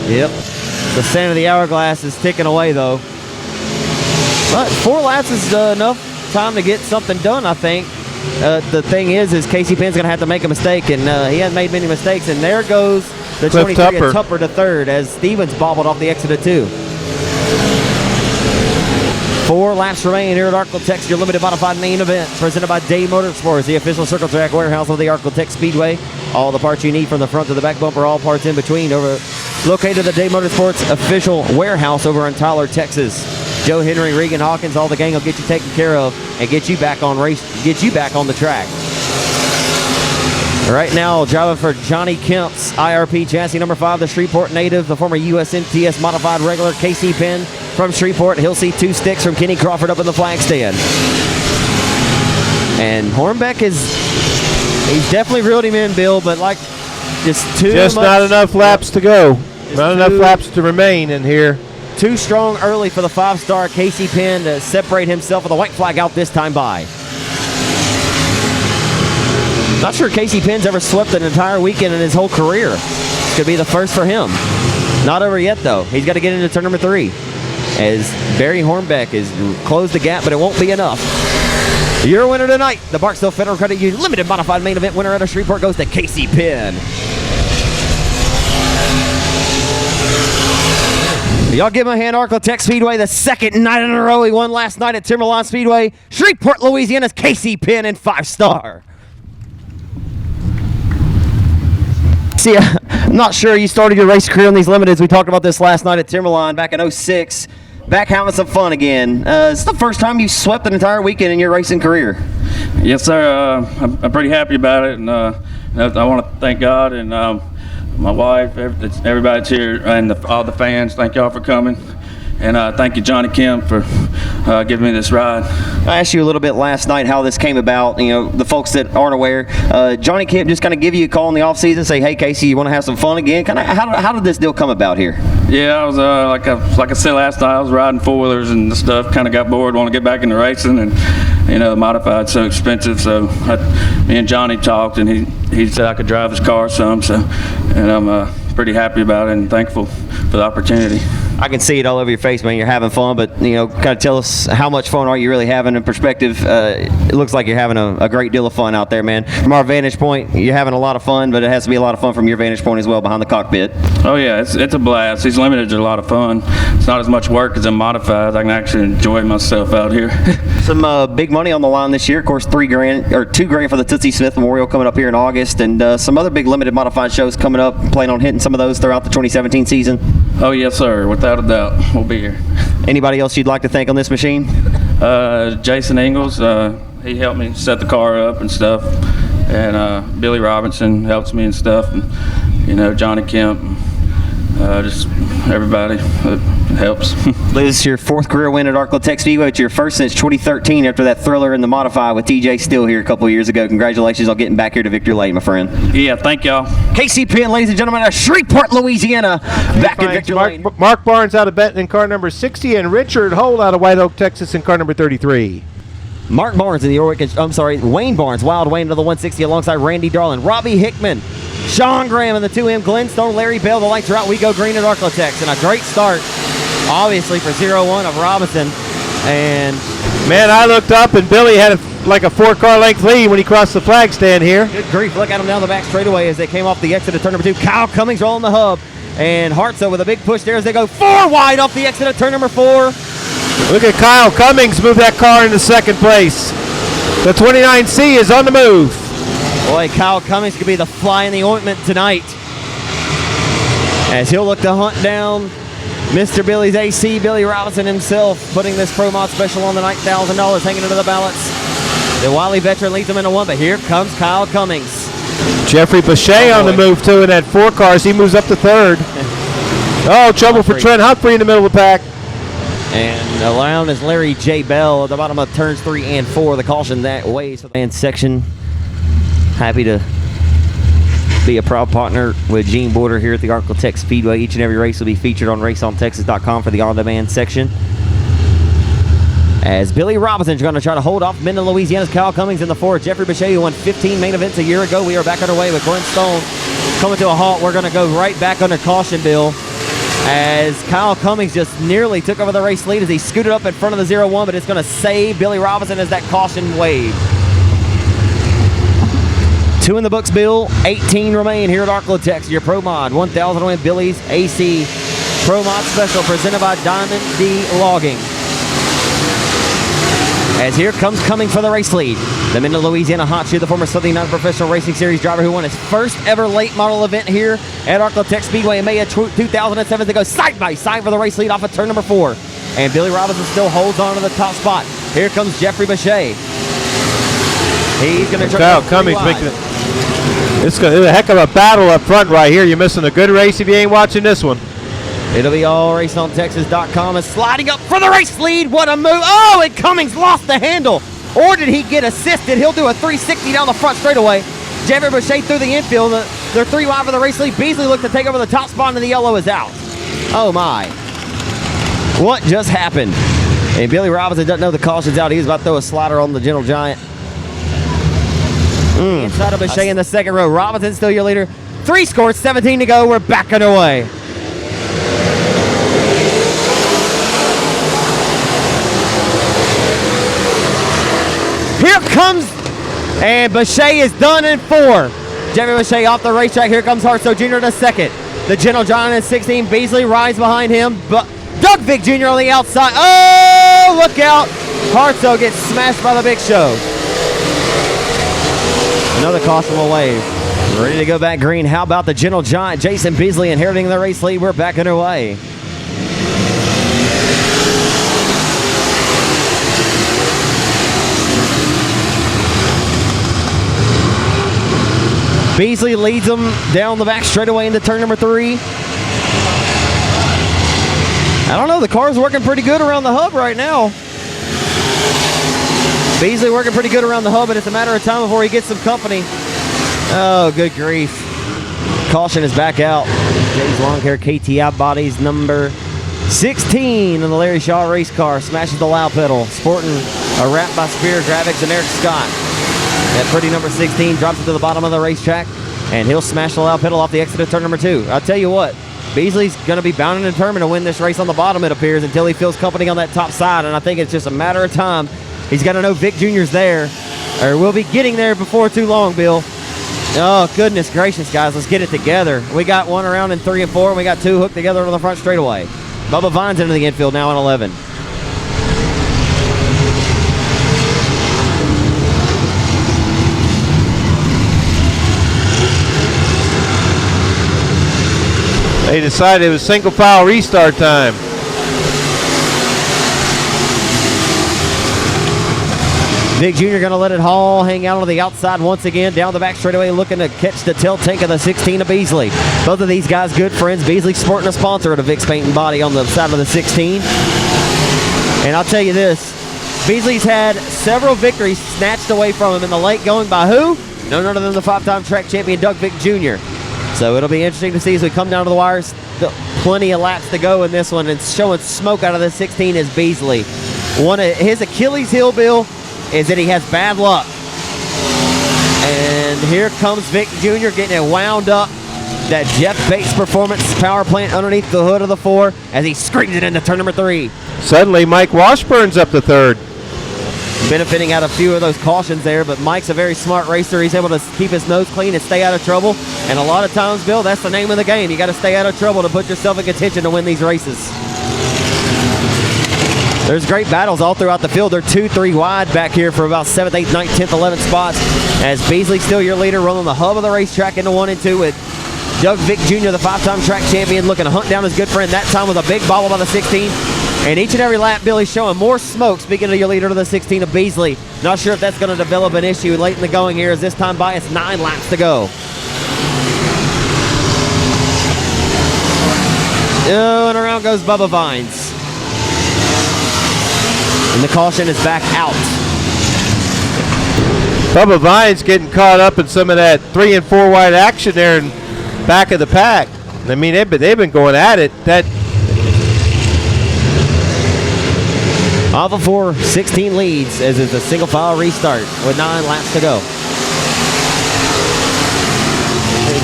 Yep. The sand of the hourglass is ticking away though. But 4 laps is enough time to get something done, I think. The thing is Casey Penn's going to have to make a mistake, and he hasn't made many mistakes. And there goes the 23 of Tupper to 3rd as Stevens bobbled off the exit of 2. 4 laps remain here at Ark-La-Tex, your limited modified main event, presented by Day Motorsports, the official circle track warehouse of the Ark-La-Tex Speedway. All the parts you need from the front to the back bumper, all parts in between, located at the Day Motorsports official warehouse over in Tyler, Texas. Joe Henry, Regan Hawkins, all the gang will get you taken care of and get you back on the track. Right now, driving for Johnny Kemp's IRP chassis number 5, the Shreveport native, the former USMTS modified regular Casey Penn from Shreveport. He'll see 2 sticks from Kenny Crawford up in the flag stand. And Hornbeck he's definitely reeled him in, Bill, but like just not enough laps to go. Not enough laps to remain in here. Too strong early for the 5-star Casey Penn to separate himself with a white flag out this time by. Not sure Casey Penn's ever swept an entire weekend in his whole career. This could be the first for him. Not over yet, though. He's got to get into turn number 3 as Barry Hornbeck has closed the gap, but it won't be enough. Your winner tonight, the Barksdale Federal Credit Union Limited Modified Main Event winner out of Shreveport goes to Casey Penn. Y'all give him a hand. Ark-La-Tex Speedway, the 2nd night in a row. He won last night at Timberline Speedway. Shreveport, Louisiana's Casey Penn in 5-star. See, I'm not sure you started your race career in these limiteds. We talked about this last night at Timberline back in 06. Back having some fun again. It's the first time you swept an entire weekend in your racing career. Yes, sir. I'm pretty happy about it, and I want to thank God and my wife, everybody that's here, and all the fans. Thank y'all for coming. And thank you, Johnny Kemp, for giving me this ride. I asked you a little bit last night how this came about. You know, the folks that aren't aware, Johnny Kemp just kind of give you a call in the off season, say, "Hey, Casey, you want to have some fun again?" Kind of, how did this deal come about here? Yeah, I was like I said last night, I was riding 4-wheelers and stuff. Kind of got bored, want to get back into racing, and modified's so expensive. So me and Johnny talked, and he said I could drive his car some. So, and I'm pretty happy about it and thankful for the opportunity. I can see it all over your face, man. You're having fun, but kind of tell us how much fun are you really having in perspective. It looks like you're having a great deal of fun out there, man. From our vantage point, you're having a lot of fun, but it has to be a lot of fun from your vantage point as well behind the cockpit. Oh yeah, it's a blast. These limiteds are a lot of fun. It's not as much work as a modified. I can actually enjoy myself out here. Some big money on the line this year. Of course, $2,000 for the Tootsie Smith Memorial coming up here in August, and some other big limited modified shows coming up. Plan on hitting some of those throughout the 2017 season. Oh yes, sir. Without a doubt, we'll be here. Anybody else you'd like to thank on this machine? Jason Ingles, he helped me set the car up and stuff, and Billy Robinson helps me and stuff, and Johnny Kemp, just everybody helps. This is your 4th career win at Ark-La-Tex Speedway. It's your first since 2013 after that thriller in the modified with TJ Steele here a couple of years ago. Congratulations on getting back here to victory lane, my friend. Yeah, thank y'all. Casey Penn, ladies and gentlemen, out of Shreveport, Louisiana, back in victory lane. Mark Barnes out of Benton in car number 60, and Richard Holt out of White Oak, Texas in car number 33. Mark Barnes in the Wayne Barnes, Wild Wayne to the 160 alongside Randy Darling, Robbie Hickman, Sean Graham in the 2M, Glenn Stone, Larry Bell. The lights are out. We go green at Ark-La-Tex, and a great start, obviously, for 0-1 of Robinson. And man, I looked up and Billy had like a 4-car length lead when he crossed the flag stand here. Good grief! Look at him down the back straightaway as they came off the exit of turn number 2. Kyle Cummings rolling the hub, and Hartzell with a big push there as they go 4 wide off the exit of turn number 4. Look at Kyle Cummings move that car into second place. The 29C is on the move. Boy, Kyle Cummings could be the fly in the ointment tonight, as he'll look to hunt down Mr. Billy's AC, Billy Robinson himself, putting this Pro Mod Special on the $9,000, hanging into the balance. The Wiley veteran leads him into one, but here comes Kyle Cummings. Jeffrey Bechet on the move, too, in that 4 cars. He moves up to third. Oh, trouble for Trent Humphrey in the middle of the pack. And around is Larry J. Bell at the bottom of turns 3 and 4. The caution that way. So the man section. Happy to be a proud partner with Gene Border here at the Ark-La-Tex Speedway. Each and every race will be featured on raceontexas.com for the on-demand section. As Billy Robinson's going to try to hold off Minden, Louisiana's Kyle Cummings in the 4. Jeffrey Bechet, who won 15 main events a year ago. We are back underway with Glenn Stone coming to a halt. We're going to go right back under caution, Bill, as Kyle Cummings just nearly took over the race lead as he scooted up in front of the 0-1, but it's going to save Billy Robinson as that caution wave. 2 in the books, Bill. 18 remain here at Ark-La-Tex. Your Pro Mod 1,000 win Billy's AC Pro Mod Special presented by Diamond D Logging. As here comes Cummings for the race lead. The Minden, Louisiana hot shoe, the former Southern United Professional Racing Series driver who won his first ever late model event here at Ark-La-Tex Speedway in May of 2007 to go side by side for the race lead off of turn number 4. And Billy Robinson still holds on to the top spot. Here comes Jeffrey Bechet. He's going to try Kyle Cummings making it. It's a heck of a battle up front right here. You're missing a good race if you ain't watching this one. It'll be all raceontexas.com is sliding up for the race lead. What a move. Oh, and Cummings lost the handle. Or did he get assisted? He'll do a 360 down the front straightaway. Jeffrey Bechet through the infield. They're 3 wide for the race lead. Beasley looked to take over the top spot, and the yellow is out. Oh, my. What just happened? And Billy Robinson doesn't know the caution's out. He was about to throw a slider on the Gentle Giant. Inside of Bechet in the second row. Robinson still your leader. 3 scores, 17 to go. We're back underway. Here comes, and Bechet is done in 4. Jeffrey Bechet off the racetrack. Here comes Hartsoe Jr. in a second. The Gentle Giant in 16. Beasley rides behind him, but Doug Vick Jr. on the outside. Oh, look out. Hartsoe gets smashed by the Big Show. Another caution will wave. Ready to go back green. How about the Gentle Giant? Jason Beasley inheriting the race lead. We're back underway. Beasley leads them down the back straightaway into turn number 3. I don't know, the car's working pretty good around the hub right now. Beasley working pretty good around the hub, and it's a matter of time before he gets some company. Oh, good grief. Caution is back out. James Lawn Care KTI Bodies number 16 in the Larry Shaw race car. Smashes the loud pedal. Sporting a wrap by Spear Graphics and Eric Scott. That pretty number 16 drops it to the bottom of the racetrack, and he'll smash the loud pedal off the exit of turn number 2. I'll tell you what, Beasley's going to be bound and determined to win this race on the bottom, it appears, until he feels company on that top side, and I think it's just a matter of time. He's got to know Vic Jr.'s there, or we'll be getting there before too long, Bill. Oh, goodness gracious, guys, let's get it together. We got one around in 3 and 4, and we got 2 hooked together on the front straightaway. Bubba Vine's into the infield now in 11. They decided it was single file restart time. Vic Jr. going to let it haul, hang out on the outside once again, down the back straightaway, looking to catch the tail tank of the 16 of Beasley. Both of these guys good friends. Beasley sporting a sponsor of the Vic's Paint and Body on the side of the 16. And I'll tell you this, Beasley's had several victories snatched away from him in the late going by who? None other than the 5-time track champion Doug Vick Jr. So it'll be interesting to see as we come down to the wires. Plenty of laps to go in this one, and showing smoke out of the 16 is Beasley. One of his Achilles heel, Bill, is that he has bad luck. And here comes Vic Jr. getting it wound up. That Jeff Bates Performance power plant underneath the hood of the 4 as he screams it into turn number 3. Suddenly, Mike Washburn's up to 3rd. Benefiting out a few of those cautions there, but Mike's a very smart racer. He's able to keep his nose clean and stay out of trouble. And a lot of times, Bill, that's the name of the game. You got to stay out of trouble to put yourself in contention to win these races. There's great battles all throughout the field. They're 2-3 wide back here for about 7th, 8th, 9th, 10th, 11th spots. As Beasley still your leader, rolling the hub of the racetrack into 1 and 2 with Doug Vick Jr., the 5-time track champion, looking to hunt down his good friend, that time with a big bobble by the 16. And each and every lap, Billy's showing more smoke, speaking of your leader to the 16 of Beasley. Not sure if that's going to develop an issue late in the going here, as this time by it's 9 laps to go. Oh, and around goes Bubba Vines. And the caution is back out. Bubba Vines getting caught up in some of that 3 and 4 wide action there in back of the pack. I mean, they've been going at it. That Alpha 4, 16 leads as it's a single file restart with 9 laps to go.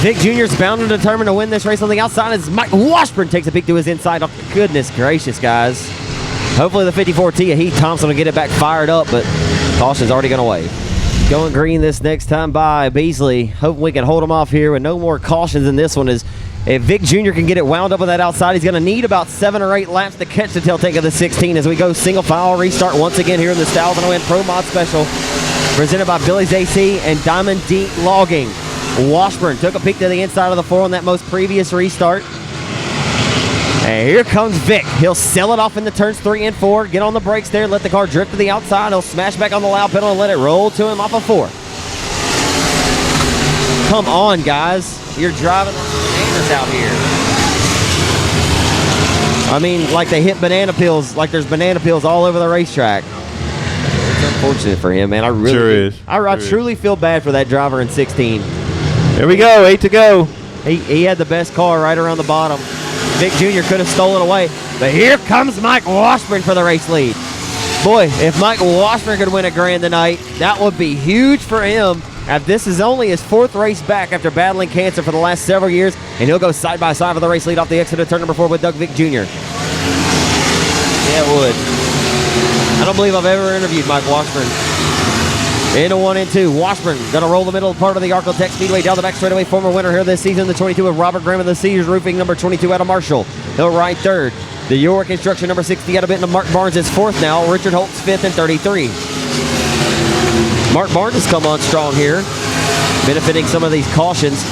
Vic Jr. is bound and determined to win this race on the outside as Mike Washburn takes a peek to his inside. Oh, goodness gracious, guys. Hopefully the 54T of Heath Thompson will get it back fired up, but caution's already going to wave. Going green this next time by Beasley. Hoping we can hold him off here with no more cautions in this one. Is if Vic Jr. can get it wound up on that outside, he's going to need about 7 or 8 laps to catch the tail tank of the 16 as we go single file restart once again here in the Styles and Win Pro Mod Special presented by Billy's AC and Diamond D Logging. Washburn took a peek to the inside of the 4 on that most previous restart. And here comes Vic. He'll sell it off in the turns 3 and 4. Get on the brakes there. Let the car drift to the outside. He'll smash back on the loud pedal and let it roll to him off of 4. Come on, guys. You're driving like bananas out here. I mean, like they hit banana peels, like there's banana peels all over the racetrack. It's unfortunate for him, man. I really sure is. I truly feel bad for that driver in 16. Here we go, 8 to go. He had the best car right around the bottom. Vic Jr. could have stolen away, but here comes Mike Washburn for the race lead. Boy, if Mike Washburn could win a grand tonight, that would be huge for him. This is only his 4th race back after battling cancer for the last several years, and he'll go side by side for the race lead off the exit of turn number 4 with Doug Vick Jr. Yeah, it would. I don't believe I've ever interviewed Mike Washburn. Into 1 and 2. Washburn going to roll the middle part of the Ark-La-Tex Speedway down the back straightaway. Former winner here this season, the 22 of Robert Graham of the Cedars Roofing, number 22 out of Marshall. He'll ride 3rd. The York Construction, number 60 out of Benton. Mark Barnes is 4th now. Richard Holt's 5th and 33. Mark Barnes has come on strong here, benefiting some of these cautions.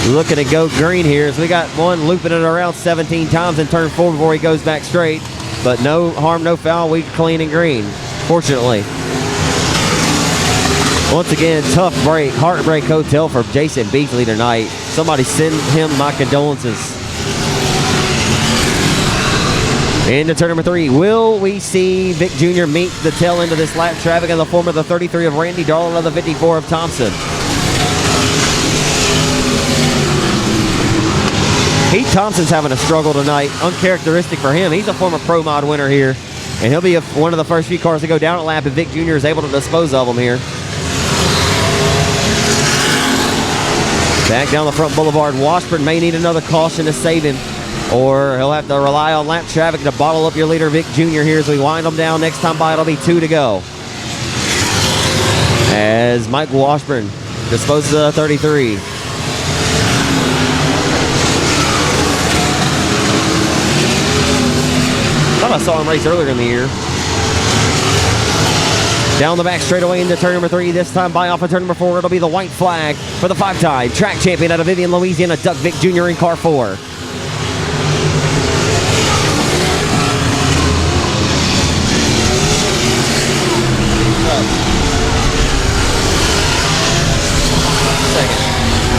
Looking to go green here as we got one looping it around 17 times in turn 4 before he goes back straight. But no harm, no foul. We clean and green, fortunately. Once again, tough break, heartbreak hotel for Jason Beasley tonight. Somebody send him my condolences. Into turn number 3. Will we see Vic Jr. meet the tail end of this lap traffic in the form of the 33 of Randy Darling of the 54 of Thompson? Heath Thompson's having a struggle tonight. Uncharacteristic for him. He's a former Pro Mod winner here. And he'll be one of the first few cars to go down a lap if Vic Jr. is able to dispose of them here. Back down the front boulevard. Washburn may need another caution to save him, or he'll have to rely on lap traffic to bottle up your leader, Vic Jr. here as we wind them down. Next time by, it'll be 2 to go. As Mike Washburn disposes of the 33. Thought I saw him race earlier in the year. Down the back straightaway into turn number 3. This time by off of turn number 4. It'll be the white flag for the 5-time track champion out of Vivian, Louisiana, Doug Vick Jr. in car 4.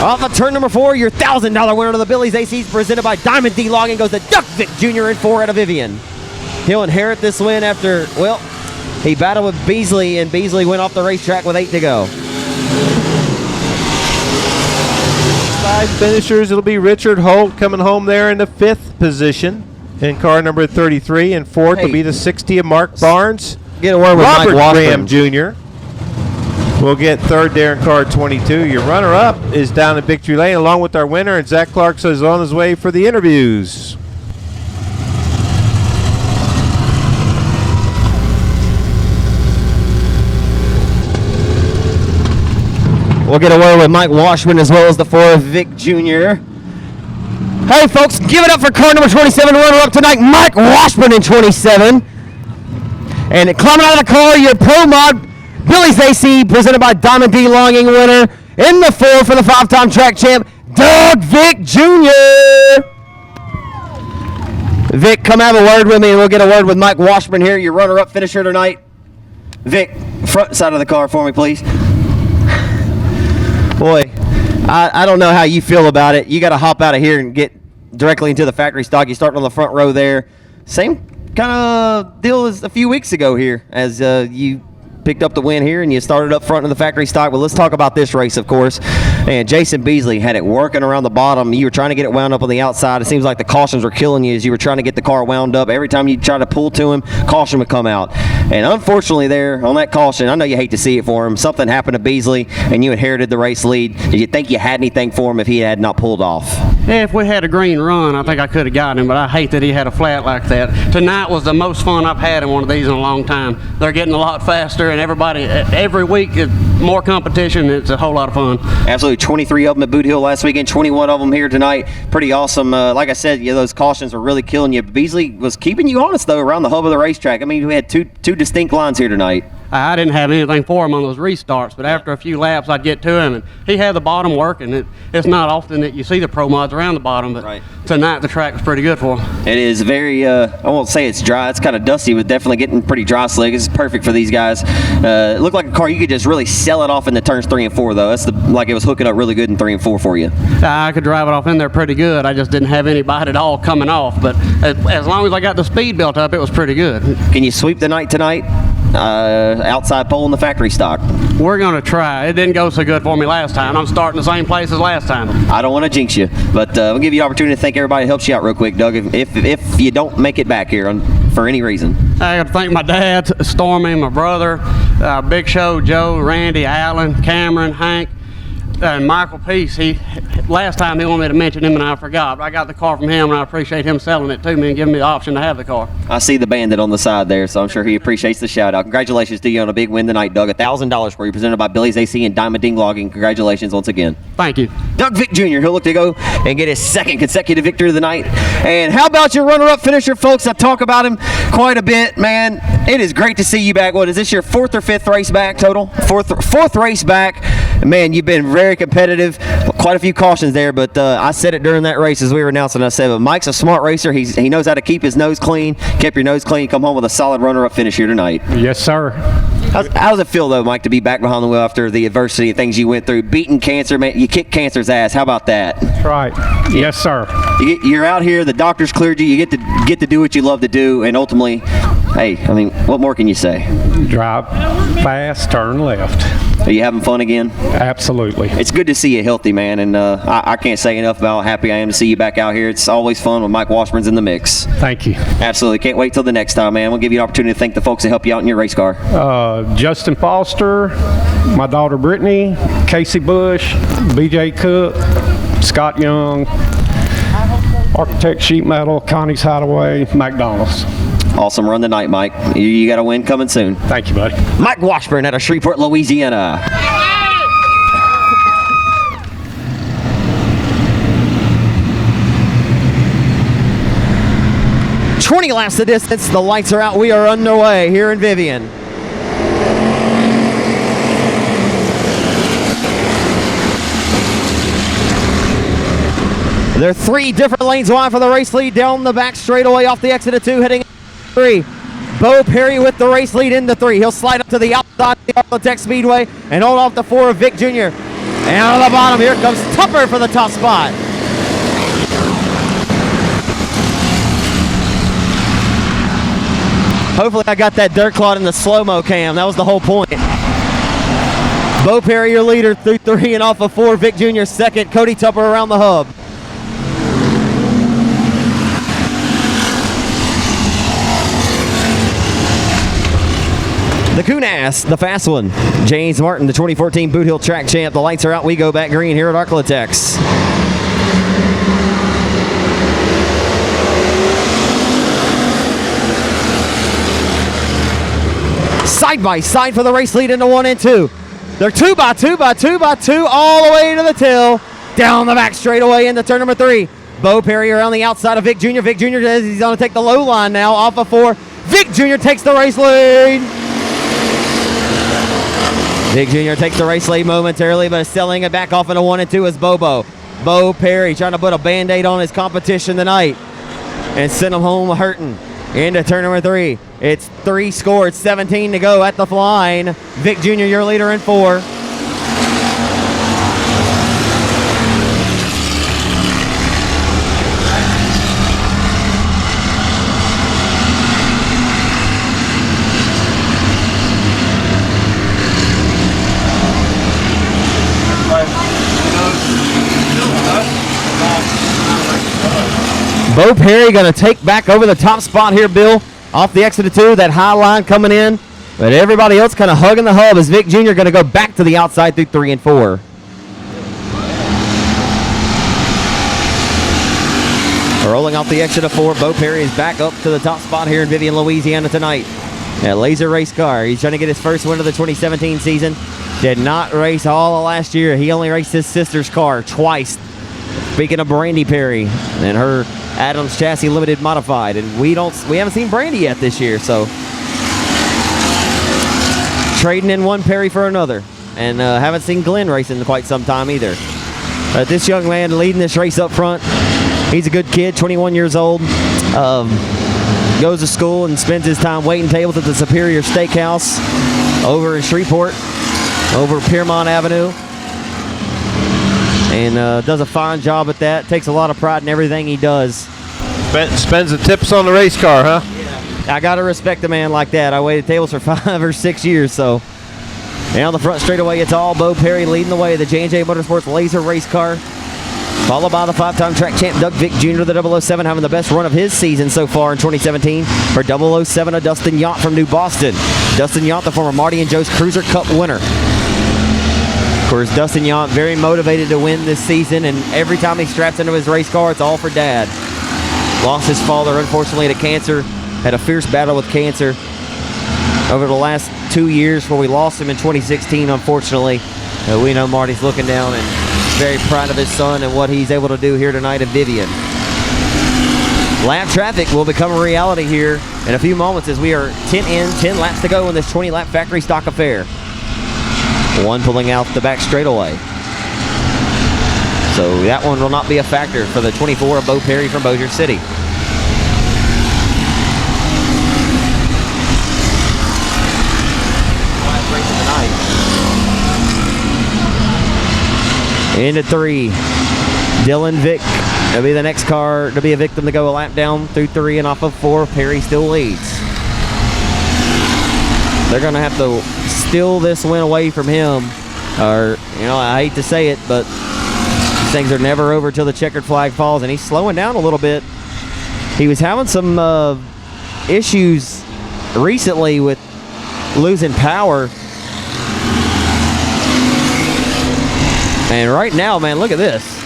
Off of turn number 4, your $1,000 winner of the Billy's ACs presented by Diamond D Logging goes to Doug Vick Jr. in 4 out of Vivian. He'll inherit this win after, well, he battled with Beasley, and Beasley went off the racetrack with 8 to go. 5 finishers. It'll be Richard Holt coming home there in the 5th position in car number 33, and 4th will be the 60 of Mark Barnes. Get a word with Robert Mike Graham Washburn. Jr. will get 3rd there in car 22. Your runner-up is down in Victory Lane along with our winner, and Zach Clarkson is on his way for the interviews. We'll get a word with Mike Washburn as well as the 4 of Vic Jr. Hey, folks, give it up for car number 27, runner-up tonight, Mike Washburn in 27. And climbing out of the car, your Pro Mod Billy's AC, presented by Diamond D Longing winner in the 4 for the 5-time track champ, Doug Vick Jr. Vic, come have a word with me, and we'll get a word with Mike Washburn here, your runner-up finisher tonight. Vic, front side of the car for me, please. Boy, I don't know how you feel about it. You got to hop out of here and get directly into the factory stock. You're starting on the front row there. Same kind of deal as a few weeks ago here, as you picked up the win here and you started up front in the factory stock. But let's talk about this race, of course. And Jason Beasley had it working around the bottom. You were trying to get it wound up on the outside. It seems like the cautions were killing you as you were trying to get the car wound up. Every time you try to pull to him, caution would come out. And unfortunately there, on that caution, I know you hate to see it for him, something happened to Beasley and you inherited the race lead. Did you think you had anything for him if he had not pulled off? Yeah, if we had a green run, I think I could have got him, but I hate that he had a flat like that. Tonight was the most fun I've had in one of these in a long time. They're getting a lot faster, and every week, more competition. It's a whole lot of fun. Absolutely. 23 of them at Boot Hill last weekend, 21 of them here tonight. Pretty awesome. Like I said, those cautions were really killing you. Beasley was keeping you honest, though, around the hub of the racetrack. I mean, we had two distinct lines here tonight. I didn't have anything for him on those restarts, but after a few laps, I'd get to him, and he had the bottom working. It's not often that you see the Pro Mods around the bottom, but tonight the track was pretty good for him. It is very, I won't say it's dry. It's kind of dusty, but definitely getting pretty dry slick. It's perfect for these guys. It looked like a car you could just really sell it off in the turns 3 and 4, though. That's like it was hooking up really good in 3 and 4 for you. I could drive it off in there pretty good. I just didn't have any bite at all coming off, but as long as I got the speed built up, it was pretty good. Can you sweep the night tonight? Outside pole in the factory stock. We're going to try. It didn't go so good for me last time. I'm starting the same place as last time. I don't want to jinx you, but we'll give you the opportunity to thank everybody that helps you out real quick, Doug, if you don't make it back here for any reason. I got to thank my dad, Stormy, my brother, Big Show, Joe, Randy, Alan, Cameron, Hank, and Michael Peace. Last time he wanted me to mention him and I forgot, but I got the car from him and I appreciate him selling it to me and giving me the option to have the car. I see the bandit on the side there, so I'm sure he appreciates the shout out. Congratulations to you on a big win tonight, Doug. $1,000 for you, presented by Billy's AC and Diamond Ding Logging. Congratulations once again. Thank you. Doug Vick Jr., he'll look to go and get his second consecutive victory of the night. And how about your runner-up finisher, folks? I talk about him quite a bit, man. It is great to see you back. What is this, your 4th or 5th race back total? Fourth race back. Man, you've been very competitive. Quite a few cautions there, but I said it during that race as we were announcing. I said, but Mike's a smart racer. He knows how to keep his nose clean. Kept your nose clean. Come home with a solid runner-up finish here tonight. Yes, sir. How does it feel, though, Mike, to be back behind the wheel after the adversity and things you went through? Beating cancer, man. You kicked cancer's ass. How about that? That's right. Yes, sir. You're out here. The doctors cleared you. You get to do what you love to do, and ultimately, hey, I mean, what more can you say? Drive fast, turn left. Are you having fun again? Absolutely. It's good to see you healthy, man, and I can't say enough about how happy I am to see you back out here. It's always fun when Mike Washburn's in the mix. Thank you. Absolutely. Can't wait till the next time, man. We'll give you the opportunity to thank the folks that help you out in your race car. Justin Foster, my daughter Brittany, Casey Bush, BJ Cook, Scott Young, Ark-La-Tex Sheet Metal, Connie's Hideaway, McDonald's. Awesome run tonight, Mike. You got a win coming soon. Thank you, buddy. Mike Washburn out of Shreveport, Louisiana. $20 laps the distance. The lights are out. We are underway here in Vivian. There are 3 different lanes wide for the race lead down the back straightaway off the exit of 2, heading 3. Bo Perry with the race lead into 3. He'll slide up to the outside of the Ark-La-Tex Speedway and hold off the 4 of Vic Jr. And out of the bottom, here comes Tupper for the top spot. Hopefully I got that dirt clod in the slow-mo cam. That was the whole point. Bo Perry, your leader, through 3 and off of 4. Vic Jr. second. Cody Tupper around the hub. The Kunas, the fast one. James Martin, the 2014 Boot Hill track champ. The lights are out. We go back green here at Ark-La-Tex. Side by side for the race lead into 1 and 2. They're 2 by 2 by 2 by 2 all the way to the tail. Down the back straightaway into turn number 3. Bo Perry around the outside of Vic Jr. Vic Jr. says he's going to take the low line now off of 4. Vic Jr. takes the race lead. Vic Jr. takes the race lead momentarily, but selling it back off into 1 and 2 is Bobo. Bo Perry trying to put a Band-Aid on his competition tonight and send him home hurting. Into turn number 3. It's 3 scored, 17 to go at the line. Vic Jr., your leader in 4. Bo Perry going to take back over the top spot here, Bill, off the exit of 2. That high line coming in, but everybody else kind of hugging the hub as Vic Jr. going to go back to the outside through 3 and 4. Rolling off the exit of 4, Bo Perry is back up to the top spot here in Vivian, Louisiana tonight. That laser race car. He's trying to get his first win of the 2017 season. Did not race all of last year. He only raced his sister's car twice. Speaking of Brandy Perry and her Adams Chassis Limited Modified, and we haven't seen Brandy yet this year, so trading in one Perry for another, and haven't seen Glenn racing in quite some time either. But this young man leading this race up front, he's a good kid, 21 years old, goes to school and spends his time waiting tables at the Superior Steakhouse over in Shreveport, over Piermont Avenue. And does a fine job at that. Takes a lot of pride in everything he does. Spends the tips on the race car, huh? Yeah. I got to respect a man like that. I waited tables for 5 or 6 years, so. Down the front straightaway, it's all Bo Perry leading the way. The J&J Motorsports laser race car. Followed by the 5-time track champ, Doug Vic Jr., the 007, having the best run of his season so far in 2017. For 007, a Dustin Yacht from New Boston. Dustin Yacht, the former Marty and Joe's Cruiser Cup winner. Of course, Dustin Yacht very motivated to win this season, and every time he straps into his race car, it's all for Dad. Lost his father, unfortunately, to cancer. Had a fierce battle with cancer over the last 2 years, where we lost him in 2016, unfortunately. We know Marty's looking down and very proud of his son and what he's able to do here tonight at Vivian. Lap traffic will become a reality here in a few moments, as we are 10 in, 10 laps to go in this 20-lap factory stock affair. One pulling out the back straightaway. So that one will not be a factor for the 24 of Bo Perry from Bossier City. Into 3, Dylan Vick. It'll be the next car to be a victim to go a lap down through 3 and off of 4. Perry still leads. They're going to have to steal this win away from him. Or, you know, I hate to say it, but these things are never over till the checkered flag falls, and he's slowing down a little bit. He was having some issues recently with losing power. And right now, man, look at this.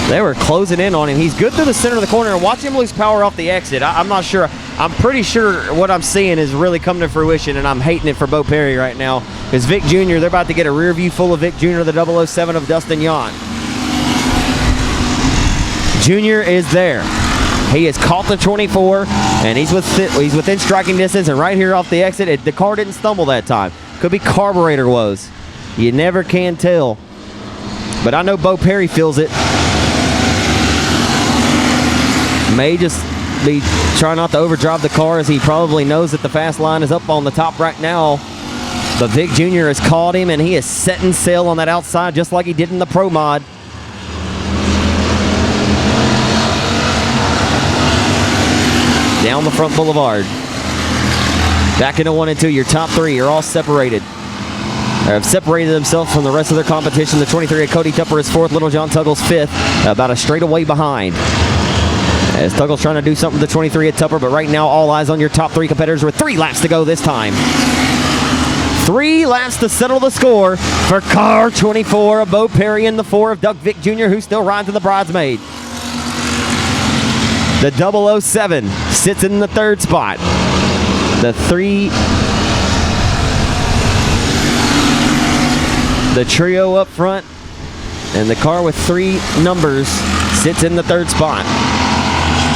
They were closing in on him. He's good through the center of the corner, and watch him lose power off the exit. I'm not sure. I'm pretty sure what I'm seeing is really coming to fruition, and I'm hating it for Bo Perry right now. Because Vic Jr., they're about to get a rear view full of Vic Jr., the 007 of Dustin Yacht. Jr. is there. He has caught the 24, and he's within striking distance, and right here off the exit, the car didn't stumble that time. Could be carburetor woes. You never can tell. But I know Bo Perry feels it. May just be trying not to overdrive the car, as he probably knows that the fast line is up on the top right now. But Vic Jr. has caught him, and he is setting sail on that outside just like he did in the Pro Mod. Down the front boulevard. Back into 1 and 2. Your top 3 are all separated. Have separated themselves from the rest of their competition. The 23 of Cody Tupper is 4th. Little John Tuggle's 5th. About a straightaway behind. As Tuggle's trying to do something to the 23 of Tupper, but right now all eyes on your top 3 competitors with 3 laps to go this time. 3 laps to settle the score for car 24 of Bo Perry and the 4 of Doug Vic Jr., who still rides in the bridesmaid. The 007 sits in the 3rd spot. The trio up front, and the car with 3 numbers sits in the 3rd spot.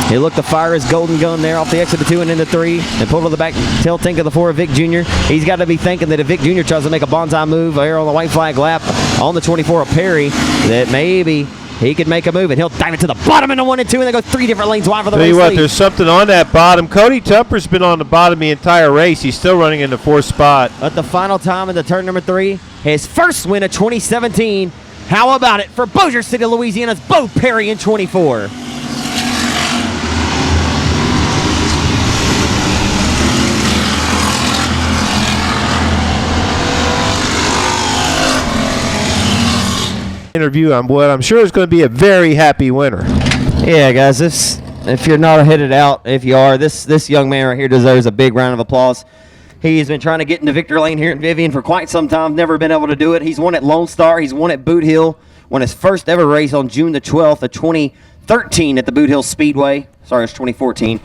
He looked to fire his golden gun there off the exit of 2 and into 3 and pulled to the back tail tank of the 4 of Vic Jr. He's got to be thinking that if Vic Jr. tries to make a bonsai move there on the white flag lap on the 24 of Perry, that maybe he could make a move, and he'll dive it to the bottom into 1 and 2, and they go 3 different lanes wide for the race Tell you what, lead. there's something on that bottom. Cody Tupper's been on the bottom the entire race. He's still running in the 4th spot. At the final time in the turn number 3, his first win of 2017. How about it for Bossier City, Louisiana's Bo Perry in 24. Interview on what I'm sure is going to be a very happy winner. Yeah, guys, if you're not headed out, if you are, this young man right here deserves a big round of applause. He's been trying to get into victory lane here in Vivian for quite some time, never been able to do it. He's won at Lone Star, he's won at Boot Hill, won his first ever race on June the 12th of 2013 at the Boot Hill Speedway. Sorry, it's 2014.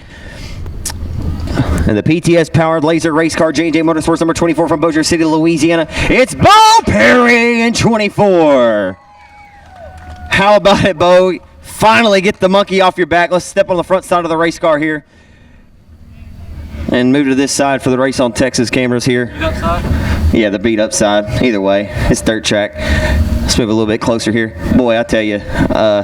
And the PTS-powered laser race car, J&J Motorsports number 24 from Bossier City, Louisiana. It's Bo Perry in 24. How about it, Bo? Finally get the monkey off your back. Let's step on the front side of the race car here. And move to this side for the Race on Texas cameras here. Beat up side? Yeah, the beat up side. Either way, it's dirt track. Let's move a little bit closer here. Boy, I tell you, I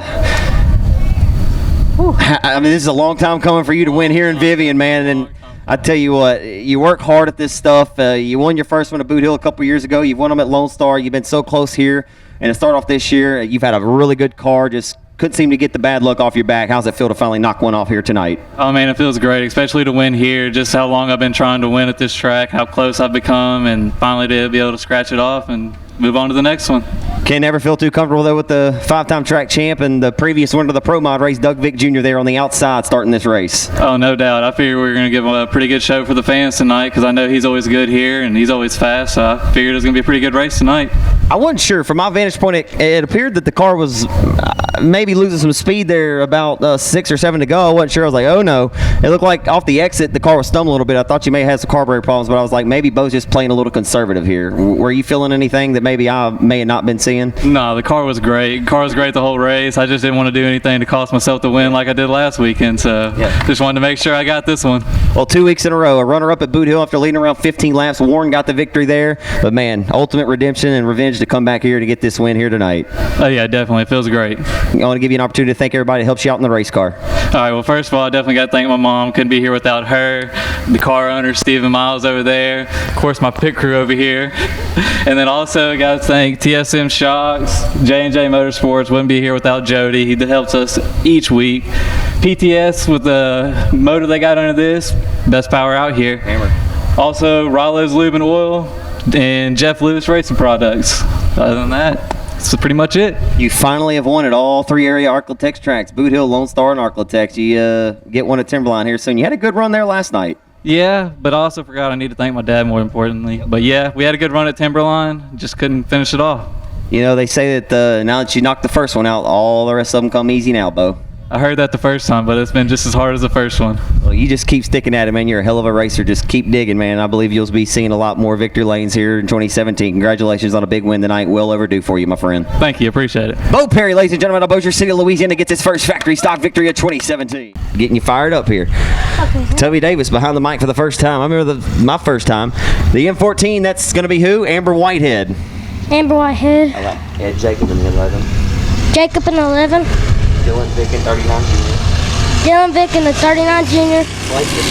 mean, this is a long time coming for you to win here in Vivian, man. And I tell you what, you work hard at this stuff. You won your first one at Boot Hill a couple years ago. You've won them at Lone Star. You've been so close here. And to start off this year, you've had a really good car. Just couldn't seem to get the bad luck off your back. How's it feel to finally knock one off here tonight? Oh, man, it feels great, especially to win here. Just how long I've been trying to win at this track, how close I've become, and finally to be able to scratch it off and move on to the next one. Can't never feel too comfortable, though, with the 5-time track champ and the previous winner of the Pro Mod race, Doug Vick Jr., there on the outside starting this race. Oh, no doubt. I figured we were going to give him a pretty good show for the fans tonight because I know he's always good here and he's always fast, so I figured it was going to be a pretty good race tonight. I wasn't sure. From my vantage point, it appeared that the car was maybe losing some speed there about 6 or 7 to go. I wasn't sure. I was like, oh, no. It looked like off the exit, the car was stumbling a little bit. I thought you may have had some carburetor problems, but I was like, maybe Bo's just playing a little conservative here. Were you feeling anything that maybe I may have not been seeing? No, the car was great. The car was great the whole race. I just didn't want to do anything to cost myself the win like I did last weekend, so just wanted to make sure I got this one. Well, 2 weeks in a row, a runner-up at Boot Hill after leading around 15 laps. Warren got the victory there, but man, ultimate redemption and revenge to come back here to get this win here tonight. Oh, yeah, definitely. It feels great. I want to give you an opportunity to thank everybody that helps you out in the race car. All right, well, first of all, I definitely got to thank my mom. Couldn't be here without her. The car owner, Stephen Miles, over there. Of course, my pit crew over here. And then also got to thank TSM Shocks, J&J Motorsports. Wouldn't be here without Jody. He helps us each week. PTS with the motor they got under this. Best power out here. Hammer. Also, Rollo's Lube and Oil and Jeff Lewis Racing Products. Other than that, that's pretty much it. You finally have won at all 3 area Ark-La-Tex tracks, Boot Hill, Lone Star, and Ark-La-Tex. You get one at Timberline here soon. You had a good run there last night. Yeah, but I also forgot I need to thank my dad more importantly. But yeah, we had a good run at Timberline. Just couldn't finish it off. You know, they say that now that you knocked the first one out, all the rest of them come easy now, Bo. I heard that the first time, but it's been just as hard as the first one. Well, you just keep sticking at it, man. You're a hell of a racer. Just keep digging, man. I believe you'll be seeing a lot more victory lanes here in 2017. Congratulations on a big win tonight. Well overdue for you, my friend. Thank you. Appreciate it. Bo Perry, ladies and gentlemen, out of Bossier City, Louisiana, gets his first factory stock victory of 2017. Getting you fired up here. Okay. Toby Davis behind the mic for the first time. I remember my first time. The M14, that's going to be who? Amber Whitehead. Amber Whitehead. I like Jacob in the 11. Jacob in the 11. Dylan Vick in 39 junior. Dylan Vick in the 39 junior. Blake in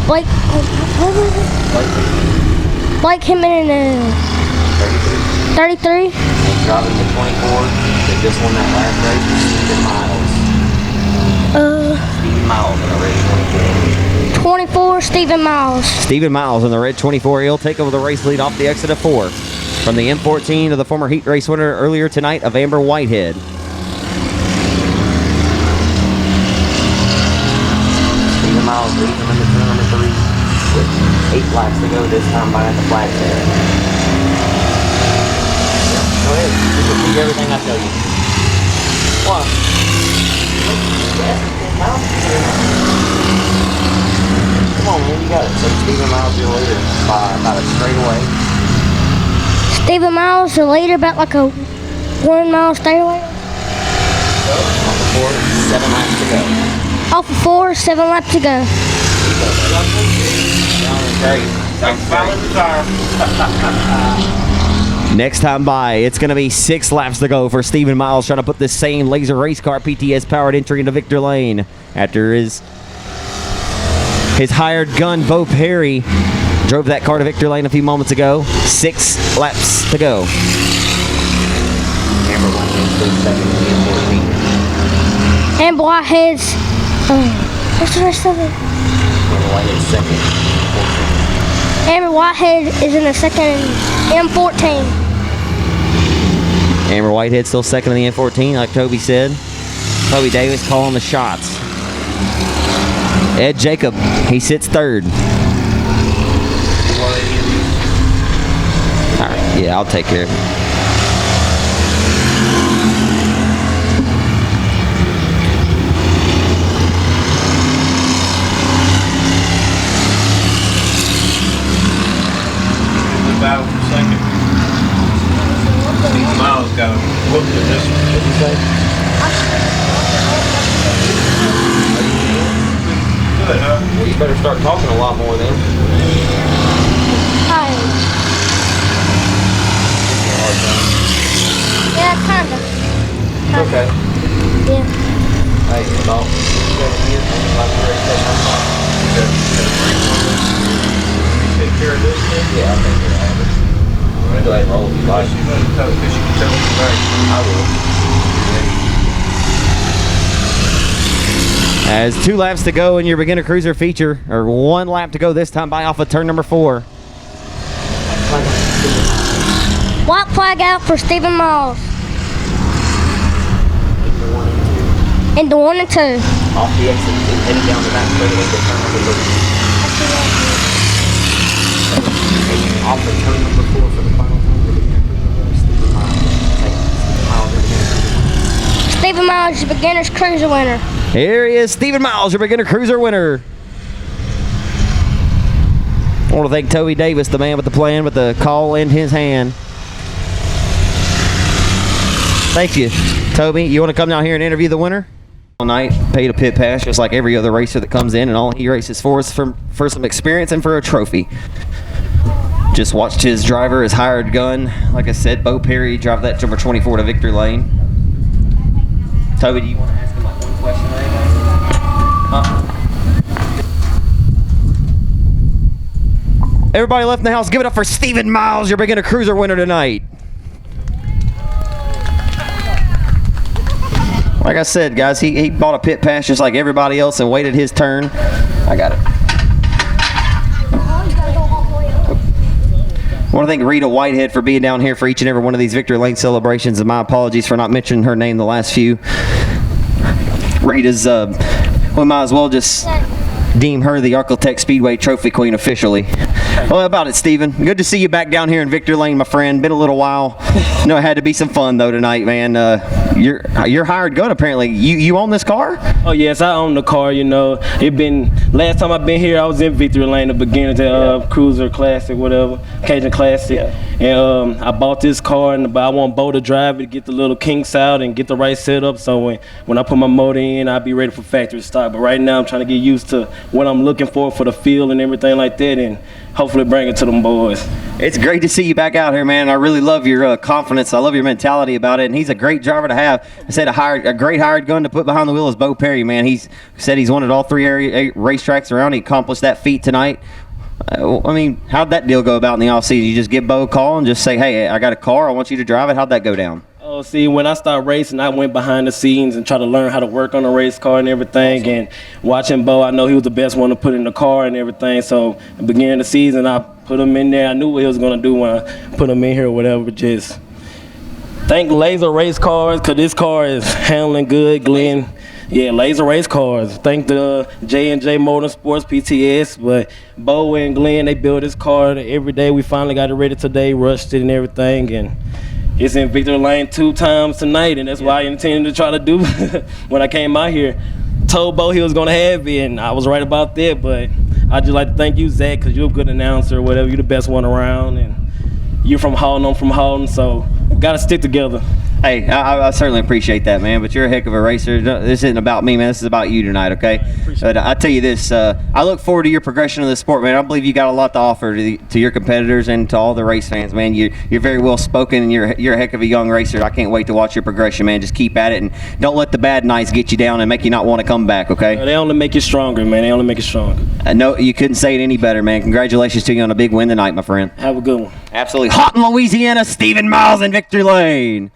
33. Blake. Blake Himman in the 33. And driving the 24 that just won that last race is Stephen Miles in the red 24, Stephen Miles. Stephen Miles in the red 24. He'll take over the race lead off the exit of 4 from the M14 of the former heat race winner earlier tonight of Amber Whitehead. Stephen Miles leading them into turn number 3 with 8 laps to go this time behind the flag there. Go ahead. You can see everything I tell you. What? Come on, man, you got it. So Stephen Miles, your leader by about a straightaway. Stephen Miles, the leader, about like a 1 mile straightaway. On the 4, 7 7 laps to go. Off of 4, 7 laps to go. Next time by, it's going to be 6 laps to go for Stephen Miles trying to put this same Laser Race Car PTS powered entry into Victor Lane after his hired gun, Bo Perry, drove that car to Victor Lane a few moments ago. 6 laps to go. Amber Whitehead's, what's the rest of it? Amber Whitehead is in the second M14. Amber Whitehead still second in the M14, like Toby said. Toby Davis calling the shots. Ed Jacob, he sits third. All right, yeah, I'll take care of it. Battle for second. Steve Miles got whooped in this one. What'd you say? Good, huh? Well, you better start talking a lot more then. Hi. Yeah, kinda. Okay. Yeah. Hey, about 7 years, Take care of this thing? yeah, I'll take care of it. I'm going to go ahead and roll if you like. You better tell because you can tell me tonight. I will. As 2 laps to go in your beginner cruiser feature, or 1 lap to go this time by off of turn number 4. White flag out for Stephen Miles. Into 1 and 2. Off the exit, heading down the back straight into turn number 3. Off of turn number 4 for the final time. Stephen Miles, your beginner's cruiser winner. Here he is, Stephen Miles, your beginner cruiser winner. I want to thank Toby Davis, the man with the plan, with the call in his hand. Thank you, Toby. You want to come down here and interview the winner? All night, paid a pit pass just like every other racer that comes in, and all he races for is for some experience and for a trophy. Just watched his driver, his hired gun. Like I said, Bo Perry drive that number 24 to Victor Lane. Toby, do you want to ask him like one question or anything? Everybody left in the house, give it up for Stephen Miles, your beginner cruiser winner tonight. Like I said, guys, he bought a pit pass just like everybody else and waited his turn. I got it. I want to thank Rita Whitehead for being down here for each and every one of these Victor Lane celebrations, and my apologies for not mentioning her name the last few. Rita's, we might as well just deem her the Ark-La-Tex Speedway Trophy Queen officially. Well, how about it, Steven? Good to see you back down here in Victor Lane, my friend. Been a little while. No, it had to be some fun though tonight, man. You're hired gun apparently. You own this car? Oh yes, I own the car. You know, it been last time I've been here, I was in Victor Lane, the beginner cruiser classic, whatever, Cajun Classic, and I bought this car, but I want Bo to drive it, get the little kinks out, and get the right setup. So when I put my motor in, I'll be ready for factory stock. But right now, I'm trying to get used to what I'm looking for the feel and everything like that, and hopefully bring it to them boys. It's great to see you back out here, man. I really love your confidence. I love your mentality about it, and he's a great driver to have. I said a great hired gun to put behind the wheel is Bo Perry, man. He's said he's won at all 3 racetracks around. He accomplished that feat tonight. I mean, how'd that deal go about in the offseason? You just give Bo a call and just say, hey, I got a car, I want you to drive it. How'd that go down? Oh, see, when I started racing, I went behind the scenes and tried to learn how to work on a race car and everything. Awesome. And watching Bo, I know he was the best one to put in the car and everything. So at the beginning of the season, I put him in there. I knew what he was going to do when I put him in here or whatever. Just thank Laser Race Cars, because this car is handling good. Glenn, yeah, Laser Race Cars. Thank the J&J Motorsports PTS. But Bo and Glenn, they build this car every day. We finally got it ready today, rushed it and everything. And it's in Victor Lane 2 times tonight, and that's why I intended to try to do when I came out here. Told Bo he was going to have it, and I was right about that. But I'd just like to thank you, Zach, because you're a good announcer or whatever. You're the best one around, and you're from Holland, I'm from Holland, so we got to stick together. Hey, I certainly appreciate that, man. But you're a heck of a racer. This isn't about me, man. This is about you tonight, okay? But I tell you this, I look forward to your progression of the sport, man. I believe you got a lot to offer to your competitors and to all the race fans, man. You're very well spoken, and you're a heck of a young racer. I can't wait to watch your progression, man. Just keep at it, and don't let the bad nights get you down and make you not want to come back, okay? They only make you stronger, man. They only make you stronger. No, you couldn't say it any better, man. Congratulations to you on a big win tonight, my friend. Have a good one. Absolutely hot in Louisiana, Stephen Miles in victory lane.